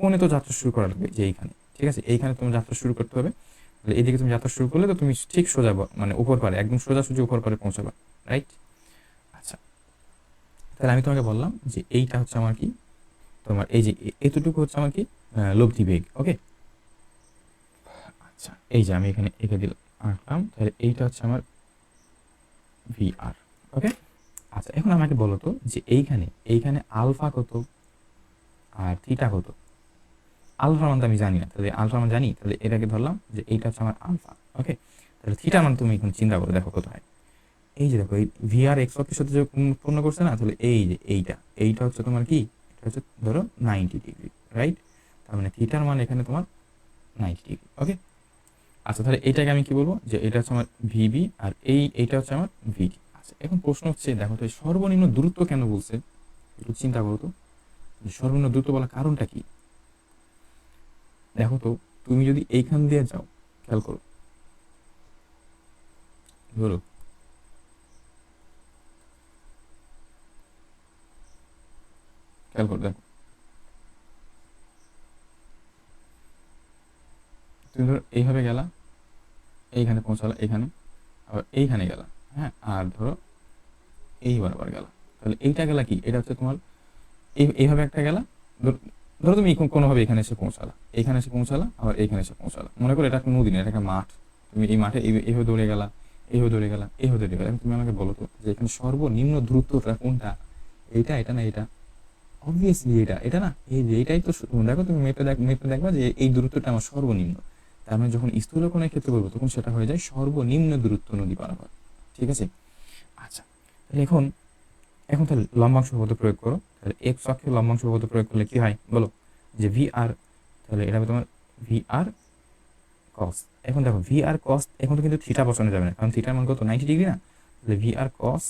কোণে তো যাত্রা শুরু করা লাগবে, যে এইখানে, ঠিক আছে, এইখানে তুমি যাত্রা শুরু করতে হবে। তাহলে এইদিকে তুমি যাত্রা শুরু করলে তো তুমি ঠিক সোজা মানে উপর পারে, একদম সোজাসুজি উপর পারে পৌঁছাবা, রাইট। আচ্ছা, তাহলে আমি তোমাকে বললাম যে এইটা হচ্ছে আমার কি, তোমার এই যে এতটুকু হচ্ছে আমার কি, লব্ধি বেগ। ওকে, আচ্ছা, এই যে আমি এখানে এঁকে দিলাম, আঁকলাম, তাহলে এইটা হচ্ছে আমার ভি আর। ওকে, আচ্ছা, এখন আমাকে বলো তো যে এইখানে এইখানে আলফা কত আর থিটা কত? আলফা মান তো আমি জানি না, তাহলে আলফা মান জানি, তাহলে এটাকে ধরলাম যে এইটা হচ্ছে আমার আলফা। ওকে, তাহলে থিটা মান তুমি এখন চিন্তা করো, দেখো কত হয়। এই যে দেখো, এই ভি আর এক্স অক্ষের সাথে যে পূর্ণ করছে না, তাহলে এই যে এইটা হচ্ছে তোমার কি, এটা হচ্ছে ধরো 90 ডিগ্রি, রাইট। তার মানে থিটার মান এখানে তোমার 90 ডিগ্রি। ওকে, আচ্ছা, তাহলে এটাকে আমি কি বলবো, যে এটা হচ্ছে আমার ভিবি আর এইটা হচ্ছে আমার ভিডি। আচ্ছা, এখন প্রশ্ন হচ্ছে, দেখো তো সর্বনিম্ন দূরত্ব কেন বলছে, একটু চিন্তা করো তো, সর্বনিম্ন দূরত্ব বলার কারণটা কি। দেখো তো, তুমি যদি এইখান দিয়ে যাও, খেয়াল করো, ধরো খেয়াল করো, দেখো তুমি ধরো এইভাবে গেলা, এইখানে পৌঁছালা, এখানে আবার এইখানে গেলা, হ্যাঁ, আর ধরো এইবার আবার গেলা, তাহলে এইটা গেলা কি, এটা হচ্ছে তোমার এইভাবে একটা গেলা, ধরো তুমি কোনোভাবে এখানে এসে পৌঁছালা, এখানে এসে পৌঁছালা, আবার এইখানে এসে পৌঁছালা, মনে করো এটা একটা নদী না, এটা একটা মাঠ, তুমি এই মাঠে এইভাবে দৌড়ে গেলা, এইভাবে দৌড়ে গেলা, এইভাবে দৌড়ে গেলা। তুমি আমাকে বলো তো যে এখানে সর্বনিম্ন দূরত্বটা কোনটা, এটা না এটা? অবভিয়াসলি এটা, এটা না, এই যে এটাই তো দেখো, তুমি মেপে দেখবা যে এই দূরত্বটা আমার সর্বনিম্ন। তার মানে যখন স্থূলকোণের ক্ষেত্রে বলবো তখন সেটা হয়ে যায় সর্বনিম্ন দূরত্ব নদী পারাপার, ঠিক আছে। আচ্ছা, তাহলে এখন এখন তাহলে লম্বাংশ উপপাদ্য প্রয়োগ করো, তাহলে এক্স অক্ষে লম্বাংশ উপপাদ্য প্রয়োগ করলে কি হয় বলো, যে ভি আর, তাহলে এটা হবে তোমার ভি আর কস। এখন দেখো ভি আর কস, এখন তো কিন্তু থিটা বসানো যাবে না, কারণ থিটার মান কত, 90 ডিগ্রি না, তাহলে ভি আর কস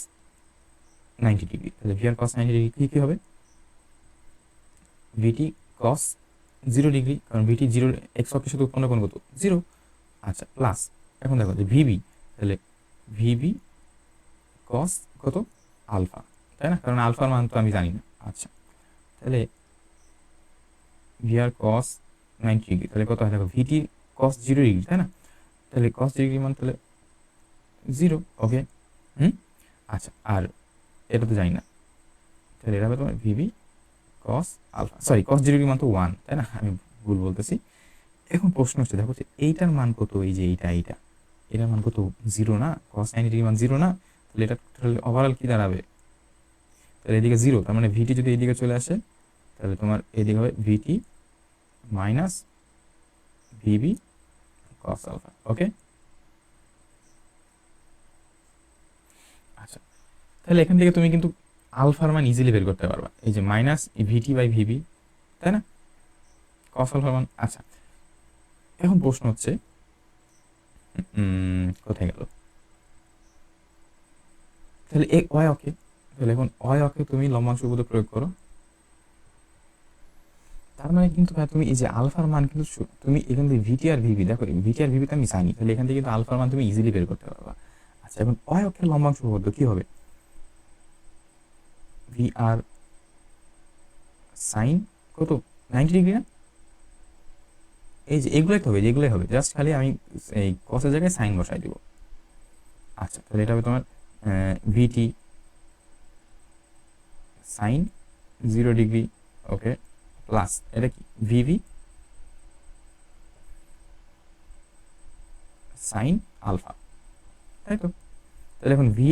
90 ডিগ্রি, তাহলে ভি আর কস 90 ডিগ্রি কি হবে, ভিটি কস 0 ডিগ্রি, কারণ ভিটি জিরো, এক্স অক্ষের সাথে উৎপন্ন কোণ কত, 0। আচ্ছা, প্লাস এখন দেখো যে ভিবি, তাহলে ভিবি কস কত, আলফা, তাই না, কারণ আলফার মান তো আমি জানি না। আচ্ছা, তাহলে ভি আর কস 90 ডিগ্রি, তাহলে কত হয় দেখো, ভিটি কস 0 ডিগ্রি, তাই না, তাহলে কস ডিগ্রি মান তাহলে 0। ওকে, হুম, আচ্ছা, আর এটা তো জানি না, তাহলে এটা হবে তোমার VB cos alpha, sorry cos 0 degree মান তো 1, তাই না, আমি ভুল বলতেছি। এখন প্রশ্ন হচ্ছে, দেখো যে এইটার মান কত, এই যে এটার মান কত, 0 না, কস 90 ডিগ্রি মান 0 না, তাহলে এটা ওভারঅল কি দাঁড়াবে, তাহলে এদিকে 0, তার মানে ভিটি যদি এইদিকে চলে আসে, তাহলে তোমার এদিকে হবে ভিটি মাইনাস ভিবি কস আলফা। ওকে, আচ্ছা, তাহলে এখান থেকে তুমি কিন্তু আলফার মান ইজিলি বের করতে পারবা, এই যে মাইনাস ভিটি বাই ভিবি, তাই না, কস আলফার মান। আচ্ছা, এখন প্রশ্ন হচ্ছে, কোথায় গেল, তাহলে ওয়াই অকে, তাহলে এখন ওয়াই অকে তুমি লম্বাংশ উপপাদ্য প্রয়োগ করো, তার মানে কিন্তু ভাই তুমি এই যে আলফার মান কিন্তু তুমি এখান থেকে ভিটি আর ভিবি, দেখো ভিটি আর ভিবি তো আমি জানি, তাহলে এখান থেকে কিন্তু আলফার মান তুমি ইজিলি বের করতে পারবা। আচ্ছা, এখন ওয়াই অক্ষের লম্বাংশ উপপাদ্য কি হবে, ভি আর সাইন কত 90 ডিগ্রি না, এই যে এগুলোই তো হবে, যেগুলোই হবে, জাস্ট খালি আমি এই কসের জায়গায় সাইন বসাই দিব। আচ্ছা তাহলে এটা হবে তোমার ভিটি সাইন 0 ডিগ্রি, ওকে, প্লাস এটা কি ভিভি সাইন আলফা, তাই তো। তাহলে এখন ভি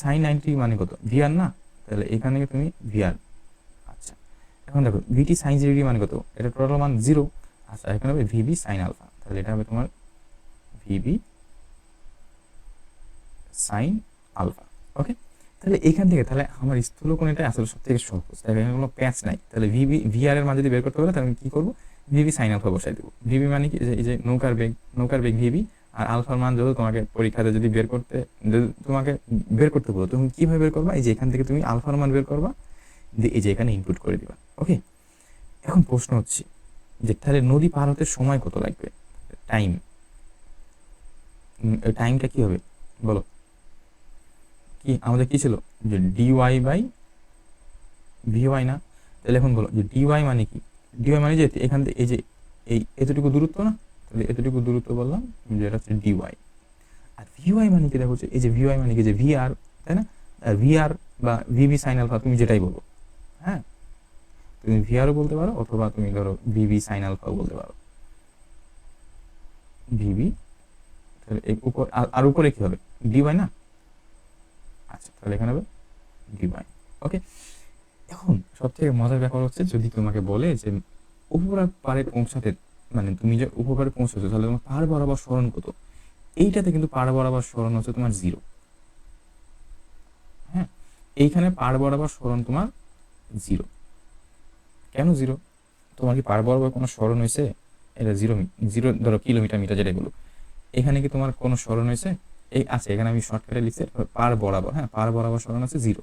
সাইন 90 মানে কত ভিআর না, তাহলে এখানে তুমি ভিআর। আচ্ছা এখন দেখো ভিটি সাইন 0 ডিগ্রি মানে কত, এটা টোটাল মান 0। আচ্ছা এখানে হবে ভিবি সাইন আলফা, তাহলে এটা হবে তোমার ভিবি সাইন আলফা, ওকে। তাহলে এখান থেকে তাহলে আমার স্থূলকোণ এটা আসলে সব থেকে সহজ, তাহলে এখানে কোনো প্যাচ নাই। তাহলে ভিবি ভিআর এর মান যদি বের করতে পারে তাহলে আমি কি করবো, ভিবি সাইন আলফা বসাই দেবো। ভিবি মানে কি, এই যে নৌকার বেগ ভিবি, আর আলফার মান যদি তোমাকে পরীক্ষাতে যদি তোমাকে বের করতে বলো, তুমি কিভাবে বের করবা, এই যে এখান থেকে তুমি আলফার মান বের করবা, দিয়ে এই যে এখানে ইনপুট করে দিবা, ওকে। এখন প্রশ্ন হচ্ছে যে তাহলে নদী পার হতে সময় কত লাগবে, টাইমটা কি হবে বলো, কি আমাদের কি ছিল যে ডিওয়াই বাই ভিওয়াই না, তাহলে এখন বলো যে ডিওয়াই মানে কি, ডিওয়াই মানে যে এখান থেকে এই যে এই এতটুকু দূরত্ব না, তাহলে এতটুকু দূরত্ব বললাম যেটা হচ্ছে ডিওয়াই। আর ভিওয়াই মানে কি দেখো, এই যে ভিওয়াই মানে কি যে ভিআর, তাই না, আর ভিআর বা ভিবি সাইন আলফা তুমি যেটাই বলো, হ্যাঁ তুমি ভিআরও বলতে পারো অথবা তুমি ধরো ভিবি সাইন আলফাও বলতে পারো, ভিবি, তাহলে উপর আর উপরে কি হবে ডিওয়াই না, আচ্ছা তাহলে এখানে হবে ডিওয়াই, ওকে। এখন সব থেকে মজার ব্যাপার হচ্ছে যদি তোমাকে বলে যে উপর পারে পৌঁছাতে, মানে তুমি যে উপর পারে পৌঁছাচ্ছো তাহলে তোমার পাহাড় বরাবর সরণ কত, এইটাতে কিন্তু পাহাড় বরাবর সরণ হচ্ছে তোমার 0, হ্যাঁ এইখানে পাহাড় বরাবর সরণ তোমার 0। কেন 0, তোমার কি পাহাড় বরাবর কোনো সরণ হয়েছে, এটা 0 ধরো কিলোমিটার মিটার যেটাই বলো, এখানে কি তোমার কোনো সরণ হয়েছে, এই আছে এখানে আমি শর্টকাটে লিখছি পাহাড় বরাবর, হ্যাঁ পাহাড় বরাবর সরণ আছে 0।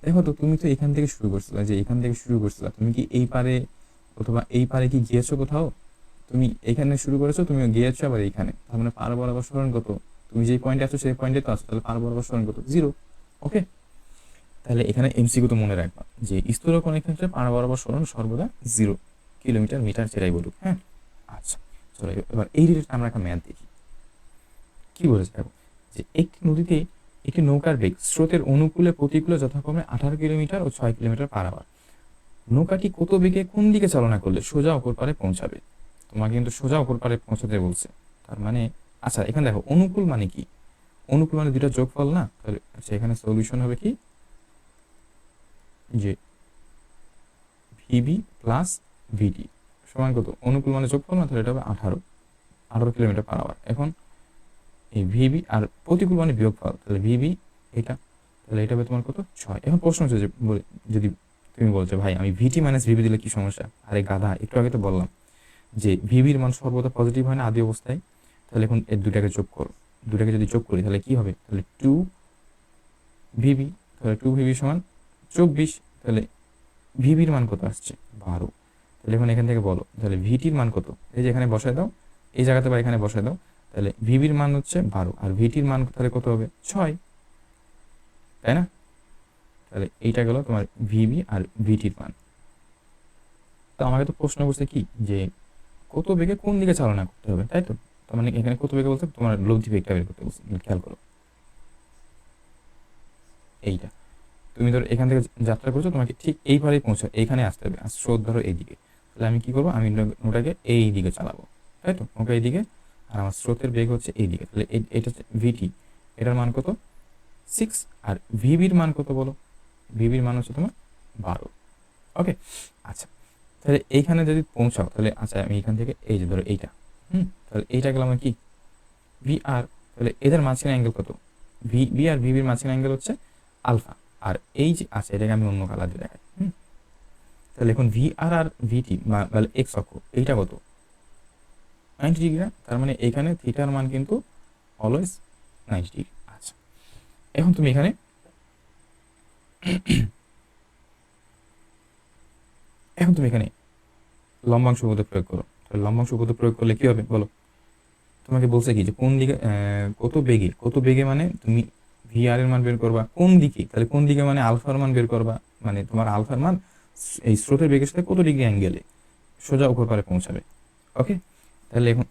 দেখো তো তুমি তো এখান থেকে শুরু করছিলা, যে এখান থেকে শুরু করছিলা, তুমি কি এই পারে অথবা এই পারে কি গিয়েছো কোথাও, তুমি এখানে শুরু করেছো, তুমি গিয়েছো আবার এইখানে, তার মানে পার বরাবর সরণ কত, তুমি যেই পয়েন্টে আছো সেই পয়েন্টে তো আছো, তাহলে পার বরাবর সরণ কত 0, ওকে। তাহলে এখানে এমসিকিউ তো মনে রাখবা যে স্থূলকোণের ক্ষেত্রে পার বরাবর সরণ সর্বদা 0, কিলোমিটার মিটার যেটাই বলুক, হ্যাঁ। আচ্ছা চলো এবার এই রিলেটেড আমরা একটা ম্যাথ দেখি কি বলেছে, দেখো যে একটি নদীতে একটি নৌকার বেগ স্রোতের অনুকূলে প্রতিকূলে যথাক্রমে 18 কিলোমিটার ও 6 কিলোমিটার/আওয়ার, নৌকাটি কত বেগে কোন দিকে চালনা করলে সোজা অপর পারে পৌঁছাবে, তোমাকে কিন্তু সোজা অপর পারে পৌঁছাতে বলছে, তার মানে আচ্ছা এখানে দেখো অনুকূল মানে কি, অনুকূল মানে দুটা যোগফল না, তাহলে আচ্ছা এখানে সলিউশন হবে কি যে ভিবি প্লাস ভিটি সমান কত, অনুকূল মানে যোগফল না, তাহলে এটা হবে 18 কিলোমিটার/আওয়ার। এখন এই ভিবি আর প্রতিকূল মানে বিয়োগফল, তাহলে ভিবি এটা, তাহলে এটা হবে তোমার কত 6। এখন প্রশ্ন হচ্ছে যে যদি তুমি বলছো ভাই আমি ভিটি মাইনাস ভিবি দিলে কি সমস্যা, আরে গাধা একটু আগে তো বললাম যে ভিবির মান সর্বদা পজিটিভ হয় না আদি অবস্থায়, তাহলে এখন এর দুটাকে যোগ করো, দুটাকে যদি যোগ করি তাহলে কি হবে, তাহলে 2 ভিবি, তাহলে 2 ভিবি সমান 24, তাহলে ভিবির মান কত আসছে 12, তাহলে এখন এখান থেকে বলো তাহলে ভিটির মান কত, এই যে এখানে বসায় দাও, এই জায়গাতে বা এখানে বসায় দাও, তাহলে ভিবির মান হচ্ছে 12 আর ভিটির মান তাহলে কত হবে 6, তাই না। তাহলে এইটা গেল তোমার ভিবি আর ভিটির মান। তো আমাকে তো প্রশ্ন করছে কি যে কত বেগে কোন দিকে চালনা করতে হবে, তাই তো, তার মানে এখানে কত বেগে বলতে তোমার লব্ধি বেগটা বের করতে বলছে, খেয়াল করো এইটা, তুমি ধরো এখান থেকে যাত্রা করছো, তোমাকে ঠিক এইভাবেই পৌঁছা এইখানে আসতে হবে, আর স্রোত ধরো এইদিকে, তাহলে আমি কি করবো, আমি ওটাকে এই দিকে চালাবো, তাই তো, ওকে এইদিকে, আর আমার স্রোতের বেগ হচ্ছে এইদিকে, তাহলে এটা হচ্ছে ভিটি, এটার মান কত 6, আর ভিবির মান কত বলো, ভিবির মান হচ্ছে তোমার 12, ওকে। আচ্ছা তাহলে এইখানে যদি পৌঁছাও তাহলে আচ্ছা আমি এখান থেকে এই যে ধরো এইটা, তাহলে এইটা গেলাম কি ভি আর, তাহলে এদের মাঝখানে অ্যাঙ্গেল কত, ভি আর ভিবির মাঝখানে অ্যাঙ্গেল হচ্ছে আলফা, আর এই যে আচ্ছা এটাকে আমি অন্য কালার দিয়ে দেখাই, তাহলে এখন ভি আর ভিটি তাহলে এক্স অক্ষ এইটা কত 90 ডিগ্রি, তার মানে এখানে থিটার মান কিন্তু অলওয়েজ 90 ডিগ্রি। আচ্ছা এখন তুমি এখানে লম্বাংশ উপপাদ্য প্রয়োগ করো, তাহলে লম্বাংশ উপপাদ্য প্রয়োগ করলে কি হবে বলো, তোমাকে বলছে কি যে কোন দিকে কত বেগে মানে তুমি ভি আর এর মান বের করবা কোন দিকে, তাহলে কোন দিকে মানে আলফার মান বের করবা, মানে তোমার আলফার মান এই স্রোতের বেগের সাথে কত ডিগ্রি অ্যাঙ্গেলে সোজা উপর পারে পৌঁছাবে। ওকে, তাহলে এখন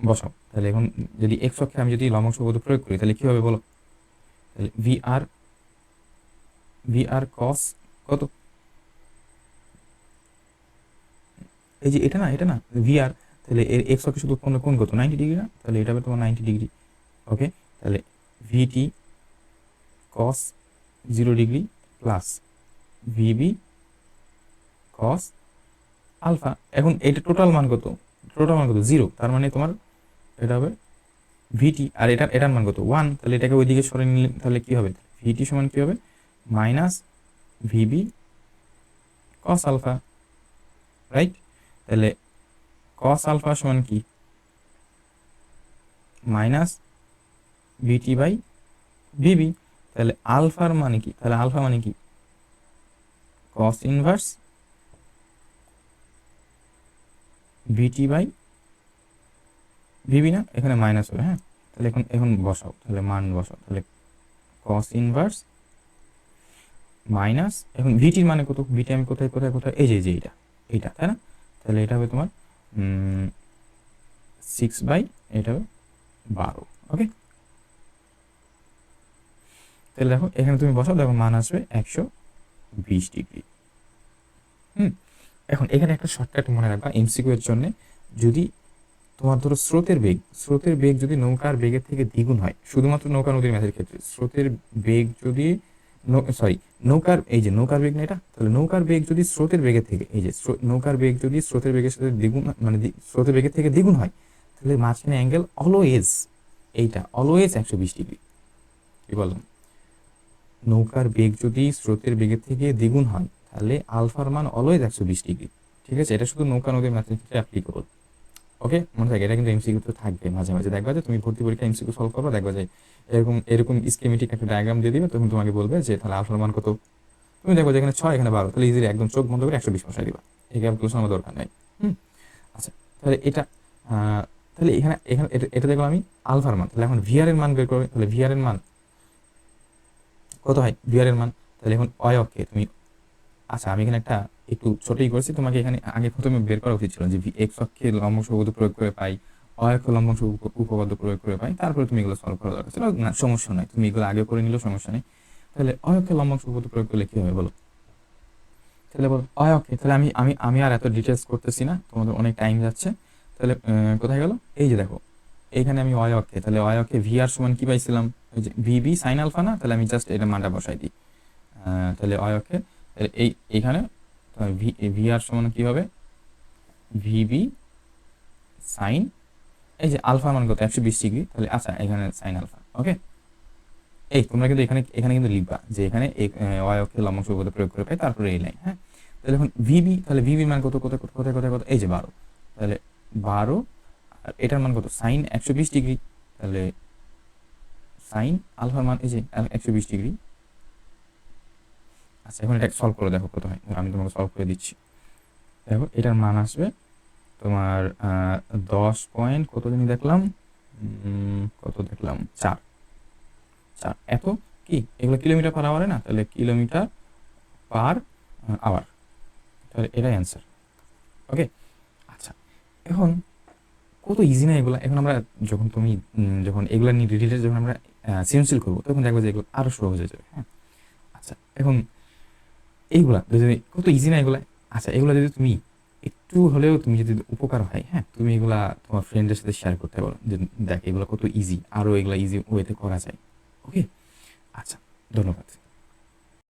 বসাও। তাহলে এখন যদি এক্স অক্ষে আমি যদি লম্ব সূত্র প্রয়োগ করি তাহলে কি হবে বলো? তাহলে ভি আর কস কত, এই যে এটা না ভি আর, তাহলে এর এক্স অক্ষে শুধু উৎপন্ন কোণ কত, 90 ডিগ্রি না? তাহলে এটা হবে তোমার 90 ডিগ্রি। ওকে, তাহলে VT cos 0 degree plus VB cos alpha. এখন এটা টোটাল মান কত? টোটাল মান কত? 0। তার মানে তোমার এটা হবে ভিটি, আর এটার মান কত? 1। তাহলে এটাকে ওইদিকে সরে নিলে তাহলে কি হবে? ভিটি সমান কি হবে? Minus VB cos alpha, right? তাহলে কস আলফা সমান কি? Minus VT by VB. তাহলে আলফার মানে কি? তাহলে আলফা মানে কি? Cos inverse VT by VB না? এখানে মাইনাস হবে, হ্যাঁ। তাহলে এখন বসাও, তাহলে মান বসাও। তাহলে কস ইনভার্স মাইনাস, এখন ভিটির মানে কত? ভিটি আমি কোথায় কোথায় কোথায়, এই যে এইটা, তাই না? তাহলে এটা হবে তোমার 6 বাই, এটা হবে 12। ওকে, তাহলে দেখো এখানে তুমি বসাও, দেখো মান আসবে 120 ডিগ্রি। এখন এখানে একটা শর্টকাট মনে রাখবা এমসিকিউ এর জন্য। যদি তোমার ধরো স্রোতের বেগ যদি নৌকার বেগের থেকে দ্বিগুণ হয়, শুধুমাত্র নৌকা নদীর ম্যাচের ক্ষেত্রে স্রোতের বেগ যদি নৌকার বেগ না এটা, তাহলে নৌকার বেগ যদি স্রোতের বেগের থেকে, এই যে নৌকার বেগ যদি স্রোতের বেগের সাথে দ্বিগুণ, মানে স্রোতের বেগের থেকে দ্বিগুণ হয়, তাহলে মাঝখানে অ্যাঙ্গেল অলওয়েজ 120 ডিগ্রি। কি বললাম? নৌকার বেগ যদি স্রোতের বেগের থেকে দ্বিগুণ হয় তাহলে আলফার মান অলওয়েজ 120 ডিগ্রি। ঠিক আছে, এটা শুধু নৌকা নদীর ম্যাথের ক্ষেত্রে অ্যাপ্লিকেবল। ওকে, মনে থাকে, এটা কিন্তু এমসিকিউ তো থাকবে মাঝে মাঝে। দেখবা যে তুমি ভর্তি পরীক্ষা এমসিকিউ সলভ করবে, দেখবা যে এরকম স্কিমেটিক একটা ডায়াগ্রাম দিয়ে দিবে, তখন তোমাকে বলবে যে তাহলে আলফার মান কত। তুমি দেখো যে এখানে 6 এখানে 12, তাহলে ইজিলি একদম চোখ বন্ধ করে 120 বসাই দিবা। এই ক্যালকুলেশন আমার দরকার নাই। আচ্ছা, তাহলে এটা তাহলে এখানে এখানে এটা দেখলাম আমি আলফার মান। তাহলে এখন ভিআর এর মান বের করবে। তাহলে ভিআর এর মান কত হয়? ভিআর এর মান তাহলে এখন অক্ষে তুমি, আচ্ছা আমি এখানে একটা একটু ছোটই করেছি, তোমাকে এখানে আগে প্রথমে বের করা উচিত ছিল যে এক্স অক্ষে লম্ব সহগত প্রয়োগ করে পাই, অক্ষে লম্ব উপপাদ্য প্রয়োগ করে পাই, তারপরে তুমি এগুলো সলভ করা দরকার ছিল না। সমস্যা নাই, তুমি এগুলো আগে করে নিলেও সমস্যা নেই। তাহলে অক্ষে লম্ব উপপাদ্য প্রয়োগ করলে কি হবে বলো? তাহলে বলো অক্ষে, তাহলে আমি আমি আমি আর এত ডিটেলস করতেছি না, তোমাদের অনেক টাইম যাচ্ছে। তাহলে কোথায় গেল? এই যে দেখো এইখানে আমি অক্ষে, তাহলে অক্ষে ভি আর সমান কি পাইছিলাম? ওই যে ভিবি সাইন আলফা না? তাহলে আমি জাস্ট এটা মানটা বসাই দিই। তাহলে অক্ষে, তাহলে এইখানে ভি আর সমান কি হবে? ভিবি সাইন, এই যে আলফা মান কত? 120 ডিগ্রি। তাহলে আচ্ছা এখানে সাইন আলফা। ওকে, এই তোমরা কিন্তু এখানে কিন্তু লিখবা যে এখানে অক্ষে লম্ব সূত্র প্রয়োগ করে পাই, তারপরে এই লাইন। হ্যাঁ, তাহলে এখন ভিবি, তাহলে ভিবি মান কত কোথায় কোথায় কোথায় কত? এই যে 12। তাহলে 12, আর এটার মান কত? Sign 120 degree. তাহলে সাইন আলফার মান এই যে 120 ডিগ্রি। আচ্ছা এখন এটা সলভ করে দেখো কত হয়, আমি তোমাকে সলভ করে দিচ্ছি। দেখো এটার মান আসবে তোমার 10 পয়েন্ট কত জানি দেখলাম, কত দেখলাম 4 এত কি, এগুলো কিলোমিটার পার আওয়ারে না? তাহলে কিলোমিটার পার আওয়ার, তাহলে এটাই অ্যান্সার। ওকে, আচ্ছা এখন কত ইজি না এগুলা। এখন আমরা যখন এগুলা নিয়ে ডিটেলস যখন আমরা সৃজনশীল করবো, তখন দেখবো যে এগুলো আরো সহজ হয়ে যাবে। হ্যাঁ, আচ্ছা এখন এইগুলা যদি কত ইজি না এগুলা। আচ্ছা এগুলা যদি তুমি একটু হলেও তুমি যদি উপকার হয়, হ্যাঁ, তুমি এগুলা তোমার ফ্রেন্ডের সাথে শেয়ার করতে পারো যে দেখ এগুলো কত ইজি, আরো এগুলা ইজি ওয়েতে করা যায়। ওকে, আচ্ছা ধন্যবাদ।